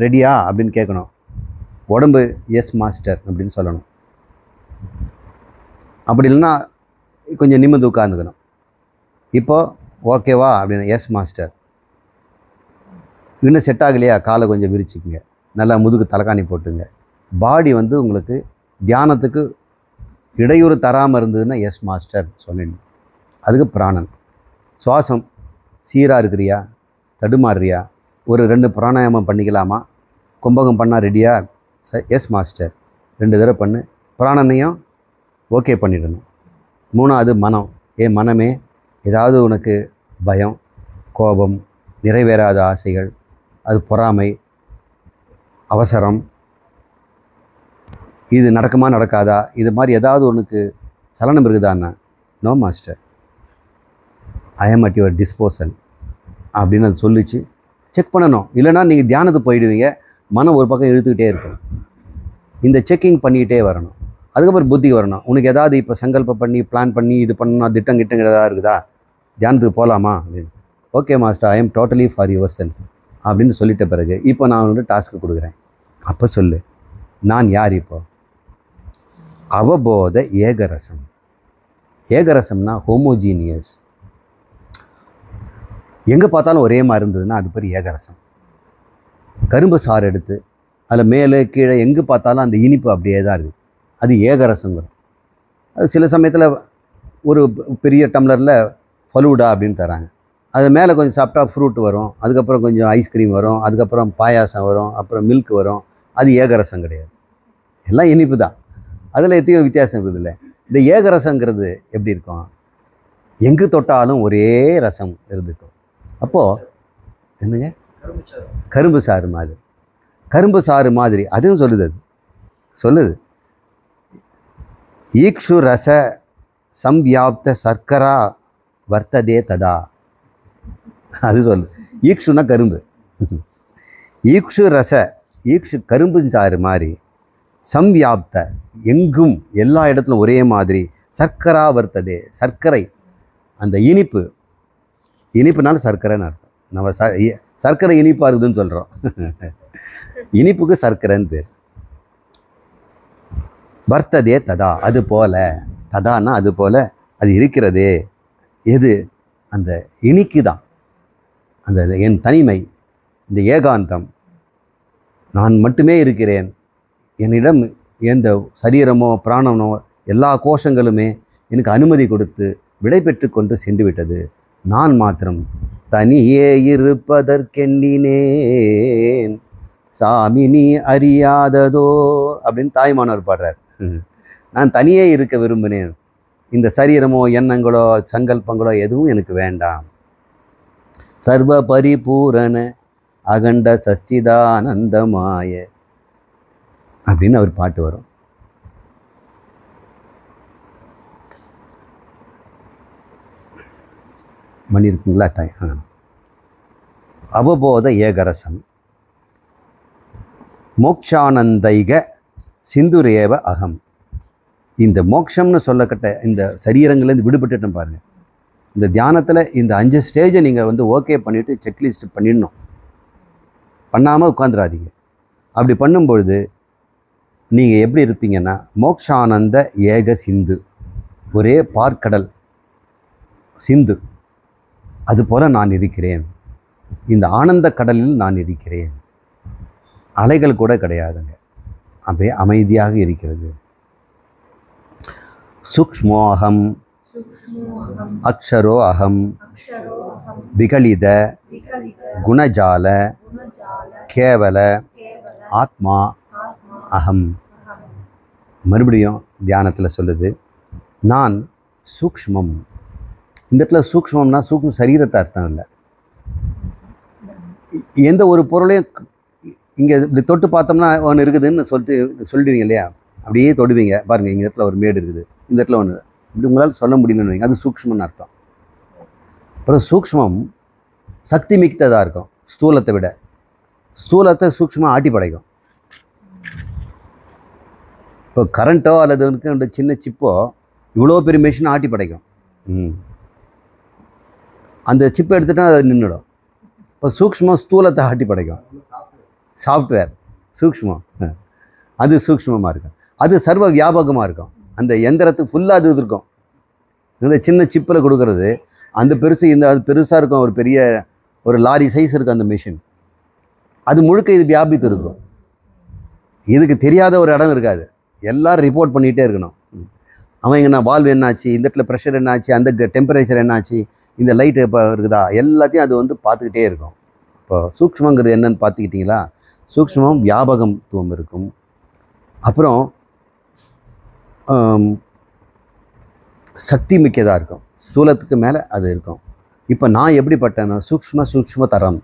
ரெடியா அப்படின்னு கேட்கணும். உடம்பு எஸ் மாஸ்டர் அப்படின்னு சொல்லணும். அப்படி இல்லைன்னா கொஞ்சம் நிமிர்ந்து உட்காந்துக்கணும். இப்போது ஓகேவா அப்படின்னு, எஸ் மாஸ்டர். இன்னும் செட் ஆகலையா, காலை கொஞ்சம் விரிச்சுக்குங்க, நல்லா முதுகு தலைகாணி போட்டுங்க. பாடி வந்து உங்களுக்கு தியானத்துக்கு இடையூறு தராமல் இருந்ததுன்னா எஸ் மாஸ்டர் சொல்லிடணும். அதுக்கு பிராணன். சுவாசம் சீராக இருக்கிறியா, தடுமாறுறியா, ஒரு 2 பிராணாயாமம் பண்ணிக்கலாமா, கும்பகம் பண்ணால் ரெடியா, எஸ் மாஸ்டர் 2 தடவை பண்ணு. பிராணனையும் ஓகே பண்ணிடணும். 3வது மனம். மனமே, ஏதாவது உனக்கு பயம், கோபம், நிறைவேறாத ஆசைகள், அது பொறாமை, அவசரம், இது நடக்குமா நடக்காதா, இது மாதிரி ஏதாவது உனக்கு சலனம் இருக்குதான்னா, நோ மாஸ்டர், ஐ ஆம் அட் யுவர் டிஸ்போசல் அப்படின்னு அது சொல்லிச்சு. செக் பண்ணணும். இல்லைனா நீங்கள் தியானத்துக்கு போயிடுவீங்க, மனம் ஒரு பக்கம் இழுத்துக்கிட்டே இருக்கும். இந்த செக்கிங் பண்ணிக்கிட்டே வரணும். அதுக்கப்புறம் புத்தி வரணும். உனக்கு ஏதாவது இப்போ சங்கல்பம் பண்ணி பிளான் பண்ணி இது பண்ணணும், திட்டங்கிட்டங்க ஏதாவது இருக்குதா, தியானத்துக்கு போகலாமா அப்படின்னு. Okay master, I am totally for your self அப்படின்னு சொல்லிட்ட பிறகு இப்போ நான் வந்து டாஸ்க்கு கொடுக்குறேன். அப்போ சொல்லு, நான் யார்? இப்போ அவபோத ஏகரசம். ஏகரசம்னா ஹோமோஜீனியஸ். எங்கே பார்த்தாலும் ஒரே மாதிரி இருந்ததுன்னா அது பேர் ஏகரசம். கரும்பு சாறு எடுத்து அதில் மேலே கீழே எங்கே பார்த்தாலும் அந்த இனிப்பு அப்படியே தான் இருக்குது, அது ஏகரசங்கிறோம். அது சில சமயத்தில் ஒரு பெரிய டம்ளரில் ஃபலூடா அப்படின்னு தராங்க. அது மேலே கொஞ்சம் சாப்பிட்டா ஃப்ரூட் வரும், அதுக்கப்புறம் கொஞ்சம் ஐஸ்கிரீம் வரும், அதுக்கப்புறம் பாயாசம் வரும், அப்புறம் மில்க் வரும். அது ஏகரசம் கிடையாது, எல்லாம் இனிப்பு தான். அதில் எத்தையும் வித்தியாசம் இருக்குதுல்ல. இந்த ஏகரசங்கிறது எப்படி இருக்கும்? எங்கு தொட்டாலும் ஒரே ரசம் இருந்துக்கும். அப்போது என்னங்க, கரும்பு சாறு மாதிரி, கரும்பு சாறு மாதிரி அதுவும் சொல்லுது. அது சொல்லுது, ஈக்ஷு ரச சம்வியாப்த சர்க்கரா வர்த்ததே ததா. அது சொல்லு. ஈக்ஷுனா கரும்பு, ஈக்ஷு ரச, ஈக்ஷு கரும்பு சாறு மாதிரி, சம்வியாப்த எங்கும் எல்லா இடத்துலும் ஒரே மாதிரி, சர்க்கரா வர்த்ததே சர்க்கரை, அந்த இனிப்பு, இனிப்புனாலும் சர்க்கரைன்னு அர்த்தம். நம்ம சர்க்கரை இனிப்பாக இருக்குதுன்னு சொல்கிறோம், இனிப்புக்கு சர்க்கரைன்னு பேர். வர்த்ததே ததா, அது போல, ததான்னா அது போல அது இருக்கிறதே. எது? அந்த இனிக்கு தான். அந்த என் தனிமை, இந்த ஏகாந்தம், நான் மட்டுமே இருக்கிறேன், என்னிடம் எந்த சரீரமோ பிராணமோ எல்லா கோஷங்களுமே எனக்கு அனுமதி கொடுத்து விடை பெற்று கொண்டு சென்று விட்டது. நான் மாத்திரம் தனியே இருப்பதற்கெண்ணினேன் சாமி நீ அறியாததோ அப்படின்னு தாய்மானவர் பாடுறார். நான் தனியே இருக்க விரும்பினேன், இந்த சரீரமோ எண்ணங்களோ சங்கல்பங்களோ எதுவும் எனக்கு வேண்டாம். சர்வ பரிபூரண அகண்ட சச்சிதானந்தமாய அப்படின்னு அவர் பாட்டு வரும். மணி இருக்குங்களா? டைம். அவபோத ஏகரசம் மோக்ஷானந்தைக சிந்துரேவ அகம். இந்த மோக்ஷம்னு சொல்லப்பட்ட இந்த சரீரங்கள்லேருந்து விடுபட்டுட்டோம் பாருங்கள். இந்த தியானத்தில் இந்த 5 ஸ்டேஜை நீங்கள் ஓகே பண்ணிவிட்டு செக்லிஸ்ட் பண்ணிடணும். பண்ணாமல் உட்காந்துடாதீங்க. அப்படி பண்ணும்பொழுது நீங்கள் எப்படி இருப்பீங்கன்னா, மோக்ஷானந்த ஏக சிந்து, ஒரே பார்க்கடல் சிந்து, அதுபோல் நான் இருக்கிறேன். இந்த ஆனந்த கடலில் நான் இருக்கிறேன். அலைகள் கூட கிடையாதுங்க, அப்படியே அமைதியாக இருக்கிறது. சூக்ஷ்மோஹம் அக்ஷரோ அகம் விகலித குணஜால கேவல ஆத்மா அகம். மறுபடியும் தியானத்தில் சொல்லுது, நான் சூக்ஷ்மம். இந்த இடத்துல சூக்ஷ்மம்னா சூக்ஷ்ம சரீரத்தை அர்த்தம் இல்லை. எந்த ஒரு பொருளையும் இங்கே இப்படி தொட்டு பார்த்தோம்னா ஒன்று இருக்குதுன்னு சொல்லிடுவீங்க இல்லையா? அப்படியே தொடுவீங்க பாருங்கள், இந்த இடத்துல ஒரு மேடு இருக்குது, இந்த இடத்துல ஒன்று, இப்படி உங்களால் சொல்ல முடியலன்னு வைங்க, அது சூக்ஷ்மன்னு அர்த்தம். அப்புறம் சூக்ஷ்மம் சக்தி மிக்கதாக இருக்கும் ஸ்தூலத்தை விட. ஸ்தூலத்தை சூக்ஷ்மமாக ஆட்டி படைக்கும். இப்போ கரண்ட்டோ அல்லது அந்த சின்ன சிப்போ இவ்வளோ பெரிய மிஷினை ஆட்டி படைக்கும். அந்த சிப்பை எடுத்துட்டால் அது நின்றுடும். இப்போ சூக்ஷ்மம் ஸ்தூலத்தை ஆட்டி படைக்கும். சாஃப்ட்வேர் சூக்ஷ்மம், அது சூக்ஷ்மமாக இருக்கும். அது சர்வ வியாபகமாக இருக்கும். அந்த எந்திரத்துக்கு ஃபுல்லாக அது இருக்கும். இந்த சின்ன சிப்பில் கொடுக்கறது அந்த பெருசு, அது பெருசாக இருக்கும், ஒரு பெரிய ஒரு லாரி சைஸ் இருக்கும் அந்த மிஷின். அது முழுக்க இது வியாபித்து இருக்கும். இதுக்கு தெரியாத ஒரு இடம் இருக்காது. எல்லோரும் ரிப்போர்ட் பண்ணிகிட்டே இருக்கணும். அவன் எங்கன்னா வால்வ் என்னாச்சு, இந்த இடத்துல ப்ரெஷர் என்னாச்சு, அந்த டெம்பரேச்சர் என்னாச்சு, இந்த லைட்டு இப்போ இருக்குதா, எல்லாத்தையும் அது பார்த்துக்கிட்டே இருக்கும். இப்போ சூக்ஷ்மங்கிறது என்னன்னு பார்த்துக்கிட்டிங்களா? சூக்ஷ்மம் வியாபகத்துவம் இருக்கும். அப்புறம் சக்தி மிக்கதாக இருக்கும். ஸ்தூலத்துக்கு மேலே அது இருக்கும். இப்போ நான் எப்படிப்பட்டேன்னா சூக்ஷ்ம தரம்.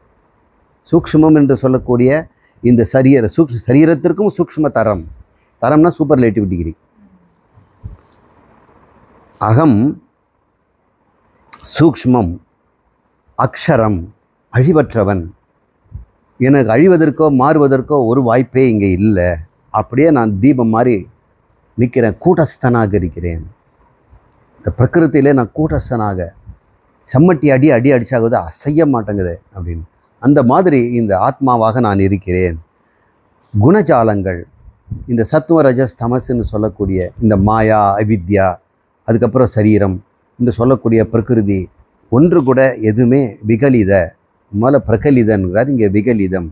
சூக்ஷ்மம் என்று சொல்லக்கூடிய இந்த சரீரத்திற்கும் சூக்ஷ்ம தரம். தரம்னா சூப்பர்லேட்டிவ் டிகிரி. அகம் சூக்ஷ்மம், அக்ஷரம் அழிவற்றவன். எனக்கு அழிவதற்கோ மாறுவதற்கோ ஒரு வாய்ப்பே இங்கே இல்லை. அப்படியே நான் தீபம் மாதிரி நிற்கிறேன், கூட்டஸ்தனாக இருக்கிறேன். இந்த பிரகிருத்திலே நான் கூட்டஸ்தனாக, செம்மட்டி அடி அடிச்சாகுது, அசைய மாட்டேங்குது அப்படின்னு. அந்த மாதிரி இந்த ஆத்மாவாக நான் இருக்கிறேன். குணஜாலங்கள், இந்த சத்துவ ரஜஸ் தமசுன்னு சொல்லக்கூடிய இந்த மாயா அவித்யா, அதுக்கப்புறம் சரீரம் என்று சொல்லக்கூடிய பிரகிருதி ஒன்று கூட எதுவுமே விகலித, முதல்ல பிரகலிதன்கிறார், இங்கே விகலிதம்,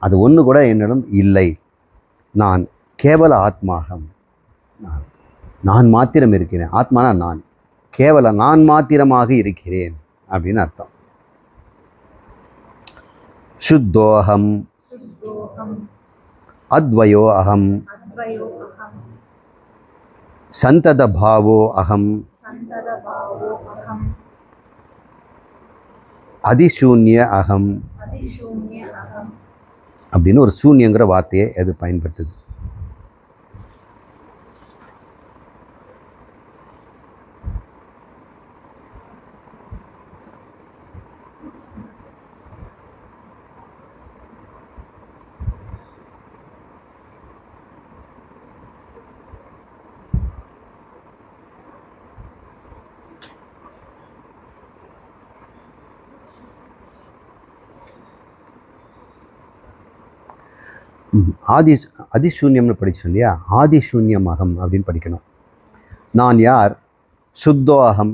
அது ஒன்று கூட என்னிடம் இல்லை. நான் கேவல ஆத்மாகம், நான் மாத்திரம் இருக்கிறேன். ஆத்மானா நான், கேவல நான் மாத்திரமாக இருக்கிறேன் அப்படின்னு அர்த்தம். शुद्धोऽहं शुद्धोऽहम् अद्वयो अहं अद्वयो अहम् सन्ततभावो अहं सन्ततभावो अहम् அதிசூன்ய அகம் அதிசூன்ய அகம் அப்படின்னு ஒரு சூன்யங்கிற வார்த்தையை அது பயன்படுத்துது. அதிசூன்யம்னு படிச்சோம் இல்லையா, ஆதிசூன்யம் அகம் அப்படின்னு படிக்கணும். நான் யார்? சுத்தோ அகம்.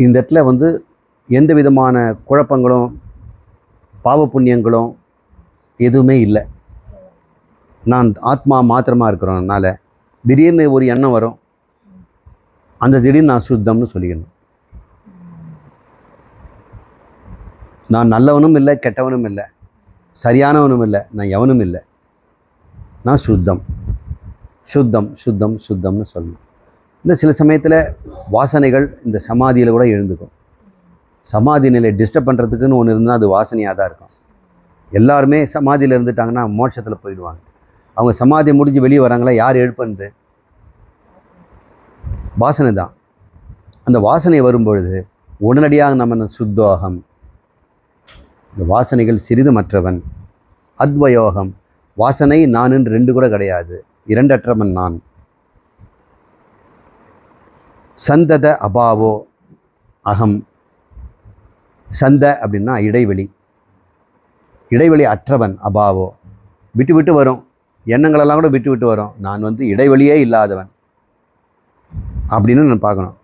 இந்த இடத்துல எந்த விதமான குழப்பங்களும் பாவ புண்ணியங்களும் எதுவுமே இல்லை. நான் ஆத்மா மாத்திரமாக இருக்கிறோம்னால திடீர்னு ஒரு எண்ணம் வரும், அந்த திடீர்னு நான் சுத்தம்னு சொல்லிக்கணும். நான் நல்லவனும் இல்லை, கெட்டவனும் இல்லை, சரியானவனும் இல்லை, நான் எவனும் இல்லை, நான் சுத்தம் சுத்தம் சுத்தம் சுத்தம்னு சொல்லணும். இன்னும் சில சமயத்தில் வாசனைகள் இந்த சமாதியில் கூட எழுந்துக்கும். சமாதி நிலையை டிஸ்டர்ப் பண்ணுறதுக்குன்னு ஒன்று இருந்தால் அது வாசனையாக தான் இருக்கும். எல்லாருமே சமாதியில் இருந்துட்டாங்கன்னா மோட்சத்தில் போயிடுவாங்க. அவங்க சமாதி முடிஞ்சு வெளியே வராங்களா, யார் எழுப்புனது? வாசனை தான். அந்த வாசனை வரும்பொழுது உடனடியாக நம்ம சுத்தோகம், இந்த வாசனைகள் சிறிதுமற்றவன். அத்வயோகம், வாசனை நான் ரெண்டு கூட கிடையாது, இரண்டற்றவன் நான். சந்தத அபாவோ அகம். சந்த அப்படின்னா இடைவெளி, இடைவெளி அற்றவன். அபாவோ விட்டு விட்டு வரும், எண்ணங்களெல்லாம் கூட விட்டு விட்டு வரும். நான் இடைவெளியே இல்லாதவன் அப்படின்னு நான் பார்க்கணும்.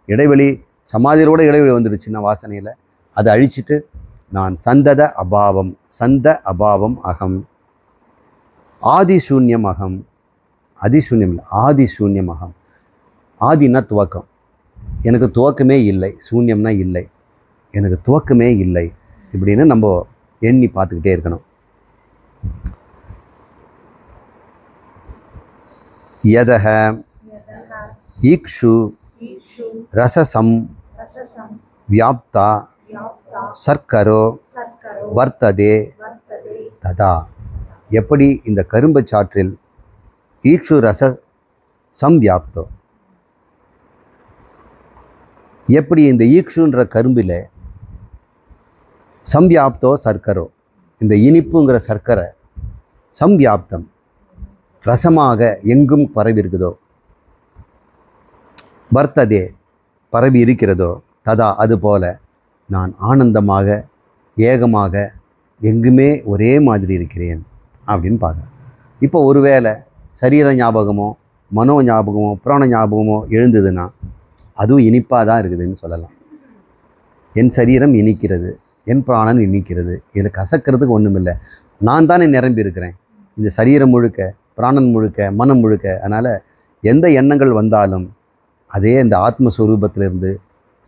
இடைவெளி சமாதியோட இடைவெளி வந்துடுச்சுன்னா வாசனையில் அதை அழிச்சிட்டு நான் சந்தத அபாவம், சந்த அபாவம் அகம். ஆதிசூன்யம் அகம். அதிசூன்யம் இல்லை, ஆதிசூன்யம் அகம். ஆதினா துவக்கம், எனக்கு துவக்கமே இல்லை. சூன்யம்னா இல்லை, எனக்கு துவக்கமே இல்லை. இப்படின்னு நம்ம எண்ணி பார்த்துக்கிட்டே இருக்கணும். யதஹ ஈக்ஷு ரசசம் வியாப்தா சர்க்கரோ வர்த்ததே ததா. எப்படி இந்த கரும்பச்சாற்றில் ஈக்ஷு ரச சம்வியாப்தோ, எப்படி இந்த ஈக்ஷுன்ற கரும்பில் சம்வியாப்தோ சர்க்கரோ, இந்த இனிப்புங்கிற சர்க்கரை சம்வியாப்தம் ரசமாக எங்கும் பரவி இருக்குதோ, வர்த்ததே பரவி இருக்கிறதோ, ததா அதுபோல நான் ஆனந்தமாக ஏகமாக எங்குமே ஒரே மாதிரி இருக்கிறேன் அப்படின்னு பார்க்குறேன். இப்போ ஒருவேளை சரீர ஞாபகமோ மனோ ஞாபகமோ பிராண ஞாபகமோ எழுந்ததுன்னா அதுவும் இனிப்பாக தான் இருக்குதுன்னு சொல்லலாம். என் சரீரம் இனிக்கிறது, என் பிராணன் இனிக்கிறது, இதில் கசக்கிறதுக்கு ஒன்றும் இல்லை. நான் தானே நிரம்பி இருக்கிறேன், இந்த சரீரம் முழுக்க, பிராணன் முழுக்க, மனம் முழுக்க. அதனால் எந்த எண்ணங்கள் வந்தாலும் அதே இந்த ஆத்மஸ்வரூபத்திலிருந்து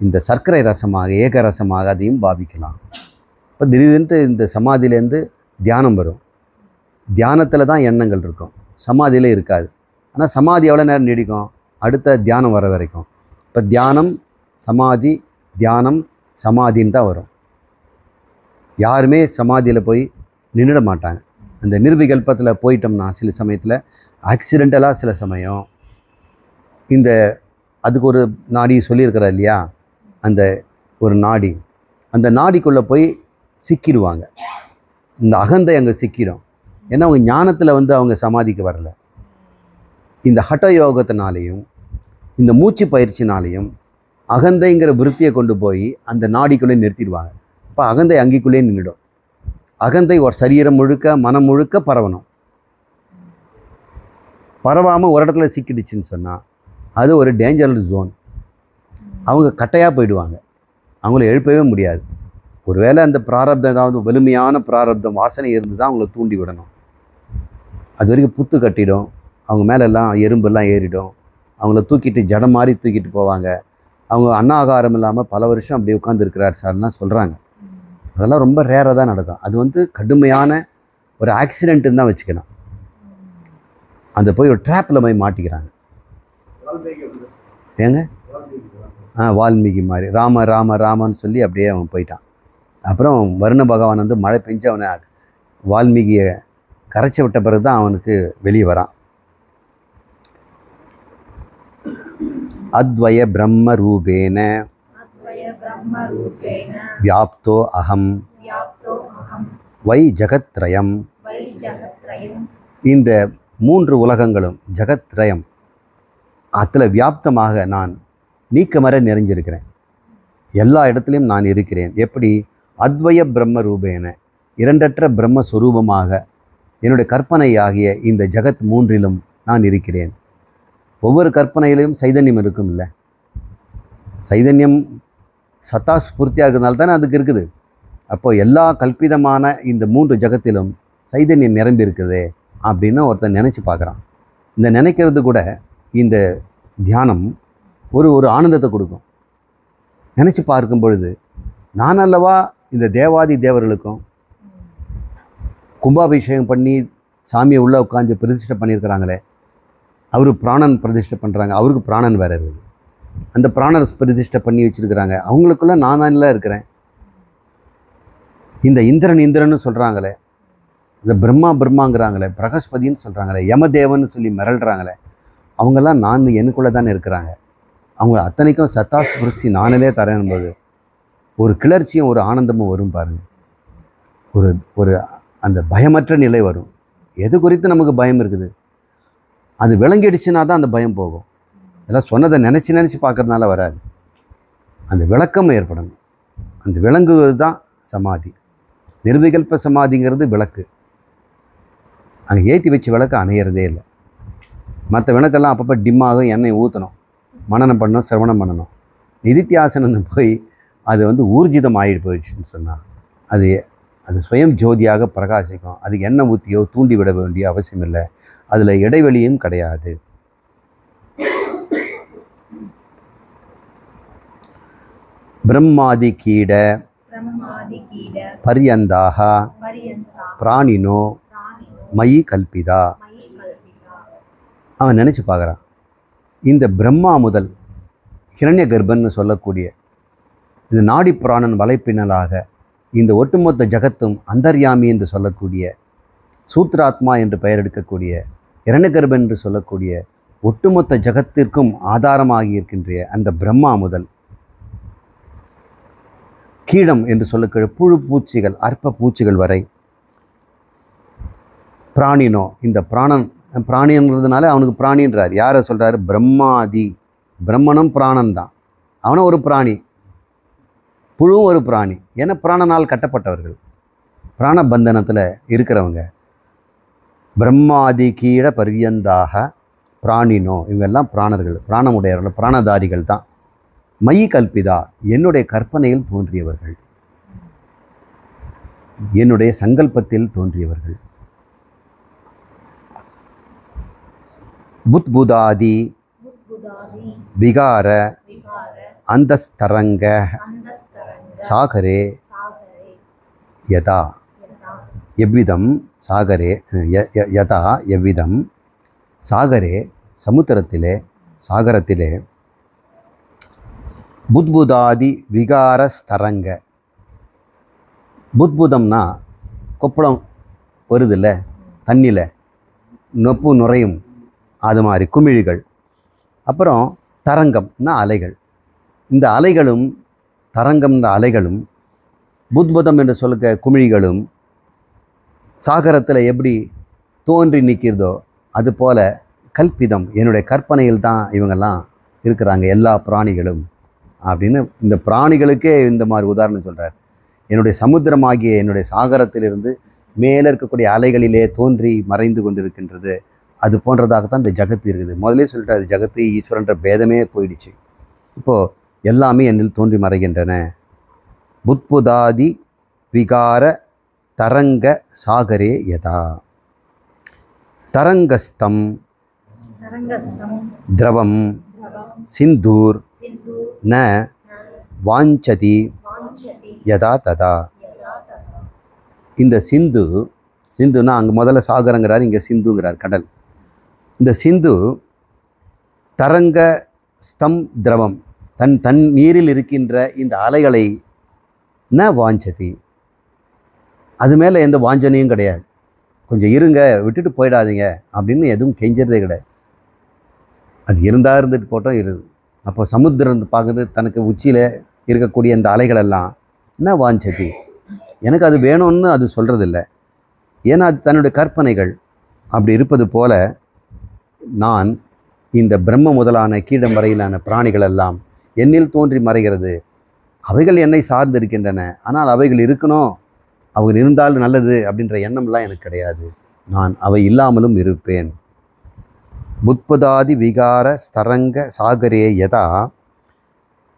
இந்த சர்க்கரை ரசமாக ஏக ரசமாக அதையும் பாவிக்கலாம். இப்போ திடீர்னுட்டு இந்த சமாதியிலேருந்து தியானம் வரும். தியானத்தில் தான் எண்ணங்கள் இருக்கும், சமாதியில் இருக்காது. ஆனால் சமாதி எவ்வளோ நேரம் நீடிக்கும்? அடுத்த தியானம் வர வரைக்கும். இப்போ தியானம் சமாதி, தியானம் சமாதின்னு தான் வரும். யாருமே சமாதியில் போய் நின்றுட மாட்டாங்க. அந்த நிர்விகல்பத்தில் போயிட்டோம்னா சில சமயத்தில் ஆக்சிடெண்டலாக, சில சமயம் இந்த அதுக்கு ஒரு நாடி சொல்லியிருக்கிறார் இல்லையா, அந்த ஒரு நாடி, அந்த நாடிக்குள்ளே போய் சிக்கிடுவாங்க. இந்த அகந்தை அங்கே சிக்கிடும். ஏன்னா அவங்க ஞானத்தில் அவங்க சமாதிக்கு வரல. இந்த ஹட்ட யோகத்தினாலேயும் இந்த மூச்சு பயிற்சினாலேயும் அகந்தைங்கிற விருத்தியை கொண்டு போய் அந்த நாடிக்குள்ளே நிறுத்திடுவாங்க. இப்போ அகந்தை அங்கிக்குள்ளே நின்றுடும். அகந்தை ஒரு சரீரம் முழுக்க மனம் முழுக்க பரவணும். பரவாமல் ஒரு இடத்துல சிக்கிடுச்சுன்னு சொன்னால் அது ஒரு டேஞ்சரஸ் ஜோன். அவங்க கட்டையாக போயிடுவாங்க, அவங்கள எழுப்பவே முடியாது. ஒருவேளை அந்த பிராரப்தம் ஏதாவது வலிமையான பிராரப்தம் வாசனை இருந்து தான் அவங்கள தூண்டி விடணும். அது வரைக்கும் புத்து கட்டிடும், அவங்க மேலெல்லாம் எறும்பெல்லாம் ஏறிடும், அவங்கள தூக்கிட்டு ஜடம் மாதிரி தூக்கிட்டு போவாங்க. அவங்க அன்னாகாரம் இல்லாமல் பல வருஷம் அப்படியே உட்காந்துருக்கிறார் சார்னா சொல்கிறாங்க. அதெல்லாம் ரொம்ப ரேராக தான் நடக்கும். அது வந்து கடுமையான ஒரு ஆக்சிடென்ட்டுன்னு தான் வச்சுக்கலாம். அந்த போய் ஒரு ட்ராப்பில் போய் மாட்டிக்கிறாங்க. ஏங்க வால்மீகி மாதிரி ராம ராம ராமன்னு சொல்லி அப்படியே அவன் போயிட்டான். அப்புறம் வருண பகவான் வந்து மழை பெஞ்சு அவனை வால்மீகியை கரைச்சி விட்ட பிறகு தான் அவனுக்கு வெளியே வரான். அத்வய பிரம்ம ரூபேன வியாப்தோ அகம் வை ஜகத்ரயம். இந்த 3 உலகங்களும் ஜகத்ரயம் அதில் வியாப்தமாக நான் நீக்கமர நிறைஞ்சிருக்கிறேன். எல்லா இடத்துலையும் நான் இருக்கிறேன். எப்படி? அத்வய பிரம்ம ரூபேன, இரண்டற்ற பிரம்மஸ்வரூபமாக என்னுடைய கற்பனை ஆகிய இந்த ஜகத் 3லும் நான் இருக்கிறேன். ஒவ்வொரு கற்பனையிலையும் சைதன்யம் இருக்கும் இல்லை? சைதன்யம் சத்தா ஸ்பூர்த்தியாக இருக்கிறதுனால தானே அதுக்கு இருக்குது. அப்போது எல்லா கல்பிதமான இந்த 3 ஜகத்திலும் சைதன்யம் நிரம்பி இருக்குது அப்படின்னு ஒருத்தன் நினச்சி பார்க்குறான். இந்த நினைக்கிறது கூட இந்த தியானம் ஒரு ஆனந்தத்தை கொடுக்கும். நினச்சி பார்க்கும் பொழுது நான் அல்லவா இந்த தேவாதி தேவர்களுக்கும் கும்பாபிஷேகம் பண்ணி சாமியை உள்ளே உட்காந்து பிரதிஷ்டை பண்ணியிருக்கிறாங்களே, அவர் பிராணன் பிரதிஷ்டை பண்ணுறாங்க, அவருக்கு பிராணன் வேறு இருக்குது. அந்த பிராணர் பிரதிஷ்டை பண்ணி வச்சுருக்கிறாங்க, அவங்களுக்குள்ள நான் தான் இருக்கிறேன். இந்த இந்திரன்னு சொல்கிறாங்களே, இந்த பிரம்மாங்கிறாங்களே, பிரகஸ்பதின்னு சொல்கிறாங்களே, யமதேவன்னு சொல்லி மிரள்றாங்களே, அவங்கெல்லாம் நான் எனக்குள்ளே தானே இருக்கிறாங்க. அவங்க அத்தனைக்கும் சத்தாஸ் புரிசி நானிலே தரேன்போது ஒரு கிளர்ச்சியும் ஒரு ஆனந்தமும் வரும் பாருங்கள். ஒரு அந்த பயமற்ற நிலை வரும். எது குறித்து நமக்கு பயம் இருக்குது அது விளங்கிடுச்சுன்னா தான் அந்த பயம் போகும். எல்லாம் சொன்னதை நினச்சி பார்க்குறதுனால வராது. அந்த விளக்கம் ஏற்படணும். அந்த விளங்குவது தான் சமாதி. நிர்விகல்ப சமாதிங்கிறது விளக்கு. அங்கே ஏற்றி வச்சு விளக்கு அணையிறதே இல்லை. மற்ற விளக்கெல்லாம் அப்பப்போ டிம்மாகும், எண்ணெய் ஊற்றணும், மனனம் பண்ணணும், சிரவணம் பண்ணணும். நிதித்தியாசனம் போய் அது வந்து ஊர்ஜிதம் ஆகிட்டு போயிடுச்சுன்னு சொன்னால் அது சுயம் ஜோதியாக பிரகாசிக்கும். அதுக்கு எண்ணெய் ஊற்றியோ தூண்டி விட வேண்டிய அவசியம் இல்லை. அதில் இடைவெளியும் கிடையாது. பிரம்மாதி கீட பரியந்தாக பிராணினோ மயி கல்பிதா. அவன் நினச்சி பார்க்குறான், இந்த பிரம்மா முதல் ஹிரண்ய கர்ப்பன்னு சொல்லக்கூடிய இந்த நாடி பிராணன் வலைப்பின்னலாக இந்த ஒட்டுமொத்த ஜகத்தும் அந்தர்யாமி என்று சொல்லக்கூடிய சூத்ராத்மா என்று பெயர் எடுக்கக்கூடிய இரண்யகர்ப்பன் என்று சொல்லக்கூடிய ஒட்டுமொத்த ஜகத்திற்கும் ஆதாரமாகி இருக்கின்ற அந்த பிரம்மா முதல் கீடம் என்று சொல்லக்கூடிய புழு பூச்சிகள், அற்ப பூச்சிகள் வரை, பிராணினோ, இந்த பிராணின்றதுனால அவனுக்கு பிராணின்றார். யாரை சொல்கிறாரு? பிரம்மாதி. பிரம்மனும் பிராணன் தான். அவனும் ஒரு பிராணி, புழுவும் ஒரு பிராணி. ஏன்னா பிராணனால் கட்டப்பட்டவர்கள், பிராணபந்தனத்தில் இருக்கிறவங்க. பிரம்மாதி கீழ பரியந்தாக பிராணினோ, இவங்கெல்லாம் பிராணர்கள், பிராணமுடையவர்கள், பிராணதாரிகள் தான். மயி கல்பிதா, என்னுடைய கற்பனையில் தோன்றியவர்கள், என்னுடைய சங்கல்பத்தில் தோன்றியவர்கள். புத்புதாதி விகார அந்தஸ்தரங்க சாகரே யதா எவ்விதம் சாகரே யதா எவ்விதம் சாகரே சமுத்திரத்திலே சாகரத்திலே புத்புதாதி விகார ஸ்தரங்க. புத்புதம்னா கொப்பளம் வருதில்ல தண்ணியில், நொப்பு நுரையும், அது மாதிரி குமிழிகள். அப்புறம் தரங்கம்னா அலைகள். இந்த அலைகளும் தரங்கம்ன்ற அலைகளும் புத்புதம் என்று சொல்ல குமிழிகளும் சாகரத்தில் எப்படி தோன்றி நிற்கிறதோ அதுபோல் கல்பிதம், என்னுடைய கற்பனையில் தான் இவங்கெல்லாம் இருக்கிறாங்க, எல்லா பிராணிகளும் அப்படின்னு. இந்த பிராணிகளுக்கே இந்த மாதிரி உதாரணம் சொல்கிறார். என்னுடைய சமுத்திரமாகிய என்னுடைய சாகரத்திலிருந்து மேலே இருக்கக்கூடிய அலைகளிலே தோன்றி மறைந்து கொண்டிருக்கின்றது. அது போன்றதாகத்தான் இந்த ஜகத்து இருக்குது. முதலே சொல்லிட்டாரு, ஜகத்து ஈஸ்வரன்ற பேதமே போயிடுச்சு. இப்போது எல்லாமே என்னில் தோன்றி மறைகின்றன. புத்புதாதி விகார தரங்க சாகரே யதா தரங்கஸ்தம் திரவம் சிந்தூர் ந வாஞ்சதி யதா ததா. இந்த சிந்துனா அங்கே முதல்ல சாகரங்கிறார், இங்கே சிந்துங்கிறார் கடல். இந்த சிந்து தரங்க ஸ்தம் திரவம், தன் நீரில் இருக்கின்ற இந்த அலைகளை ந வாஞ்சதி, அது மேலே எந்த வாஞ்சனையும் கிடையாது. கொஞ்சம் இருங்க, விட்டுட்டு போயிடாதீங்க அப்படின்னு எதுவும் கெஞ்சறதே கிடையாது. அது இருந்தால் இருந்துட்டு போட்டோம் இருது. அப்போ சமுத்திரம் பார்க்குறது தனக்கு உச்சியில் இருக்கக்கூடிய இந்த அலைகளெல்லாம் என்ன வாஞ்சதி, எனக்கு அது வேணும்னு அது சொல்கிறதில்ல. ஏன்னா அது தன்னுடைய கற்பனைகள். அப்படி இருப்பது போல நான் இந்த பிரம்ம முதலான கீடம் வரையிலான பிராணிகள் எல்லாம் என்னில் தோன்றி மறைகிறது. அவைகள் என்னை சார்ந்து இருக்கின்றன. ஆனால் அவைகள் இருக்கணும், அவைகள் இருந்தால் நல்லது அப்படின்ற எண்ணம்லாம் எனக்கு கிடையாது. நான் அவை இல்லாமலும் இருப்பேன். புத்பதாதி விகார ஸ்தரங்க சாகரே யதா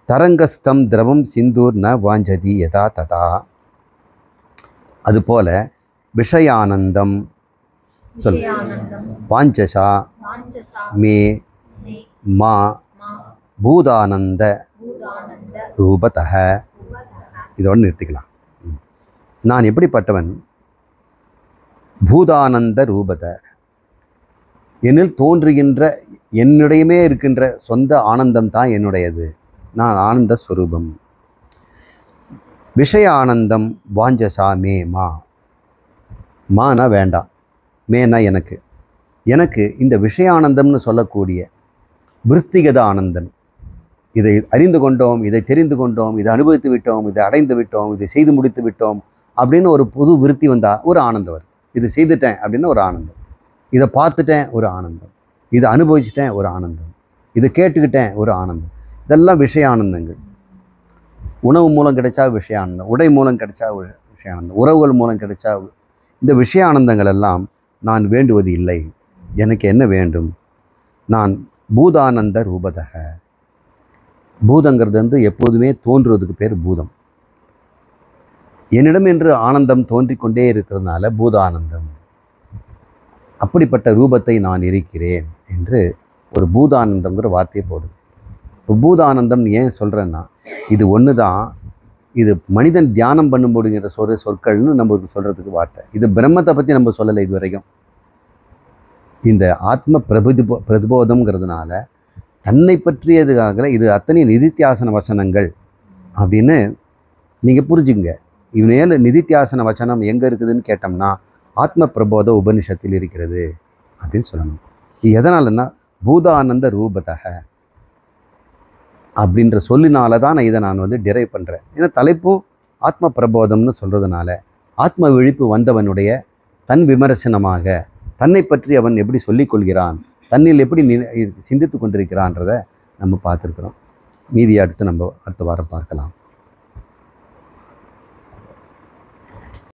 தரங்கஸ்தம் திரவம் சிந்தூர் ந வாஞ்சதி யதா ததா. அதுபோல விஷயானந்தம் சொல் வாஞ்சசா மே மா பூதானந்த ரூபதः. இதோடு நிறுத்திக்கலாம். நான் எப்படிப்பட்டவன்? பூதானந்த ரூபத, என்னில் தோன்றுகின்ற என்னுடையமே இருக்கின்ற சொந்த ஆனந்தம் தான் என்னுடையது. நான் ஆனந்த ஸ்வரூபம். விஷய ஆனந்தம் வாஞ்சசா மே மா, மானா வேண்டாம், மேனா எனக்கு இந்த விஷயானந்தம்னு சொல்லக்கூடிய விருத்திகத ஆனந்தம், இதை அறிந்து கொண்டோம், இதை தெரிந்து கொண்டோம், இதை அனுபவித்து விட்டோம், இதை அடைந்து விட்டோம், இதை செய்து முடித்து விட்டோம் அப்படின்னு ஒரு புது விருத்தி வந்தால் ஒரு ஆனந்தம் வரும். இது செய்துட்டேன் அப்படின்னு ஒரு ஆனந்தம், இதை பார்த்துட்டேன் ஒரு ஆனந்தம், இதை அனுபவிச்சிட்டேன் ஒரு ஆனந்தம், இதை கேட்டுக்கிட்டேன் ஒரு ஆனந்தம். இதெல்லாம் விஷய ஆனந்தங்கள். உணவு மூலம் கிடைச்சா விஷய ஆனந்தம், உடை மூலம் கிடைச்சா விஷய ஆனந்தம், உறவுகள் மூலம் கிடைச்சா. இந்த விஷய ஆனந்தங்கள் எல்லாம் நான் வேண்டுவது இல்லை. எனக்கு என்ன வேண்டும்? நான் பூதானந்த ரூபதக. பூதங்கிறது எப்போதுமே தோன்றுவதுக்கு பேர் பூதம். என்னிடம் என்று ஆனந்தம் தோன்றிக்கொண்டே இருக்கிறதுனால பூதானந்தம். அப்படிப்பட்ட ரூபத்தை நான் இருக்கிறேன் என்று ஒரு பூதானந்தங்கிற வார்த்தையை போடுது. இப்போ பூதானந்தம் ஏன் சொல்கிறேன்னா, இது ஒன்று தான். இது மனிதன் தியானம் பண்ணும்போதுங்கிற சொற்கள்னு நம்ம சொல்கிறதுக்கு வார்த்தை. இது பிரம்மத்தை பற்றி நம்ம சொல்லலை இது வரைக்கும். இந்த ஆத்ம பிரதிபோதம்ங்கிறதுனால தன்னை பற்றியதுக்காக இது அத்தனை நிதித்தியாசன வசனங்கள் அப்படின்னு நீங்கள் புரிஞ்சுங்க. இவனேல நிதித்தியாசன வச்சனம் எங்கே இருக்குதுன்னு கேட்டோம்னா ஆத்ம பிரபோத உபனிஷத்தில் இருக்கிறது அப்படின்னு சொல்லணும். இது எதனாலன்னா பூதானந்த ரூபதக அப்படின்ற சொல்லினால தான் நான் இதை நான் டிரைவ் பண்ணுறேன். ஏன்னா தலைப்பும் ஆத்ம பிரபோதம்னு சொல்கிறதுனால ஆத்ம விழிப்பு வந்தவனுடைய தன் விமர்சனமாக தன்னை பற்றி அவன் எப்படி சொல்லிக்கொள்கிறான், தன்னில் எப்படி சிந்தித்து கொண்டிருக்கிறான்றதை நம்ம பார்த்துருக்குறோம். மீதியை அடுத்த வாரம் பார்க்கலாம்.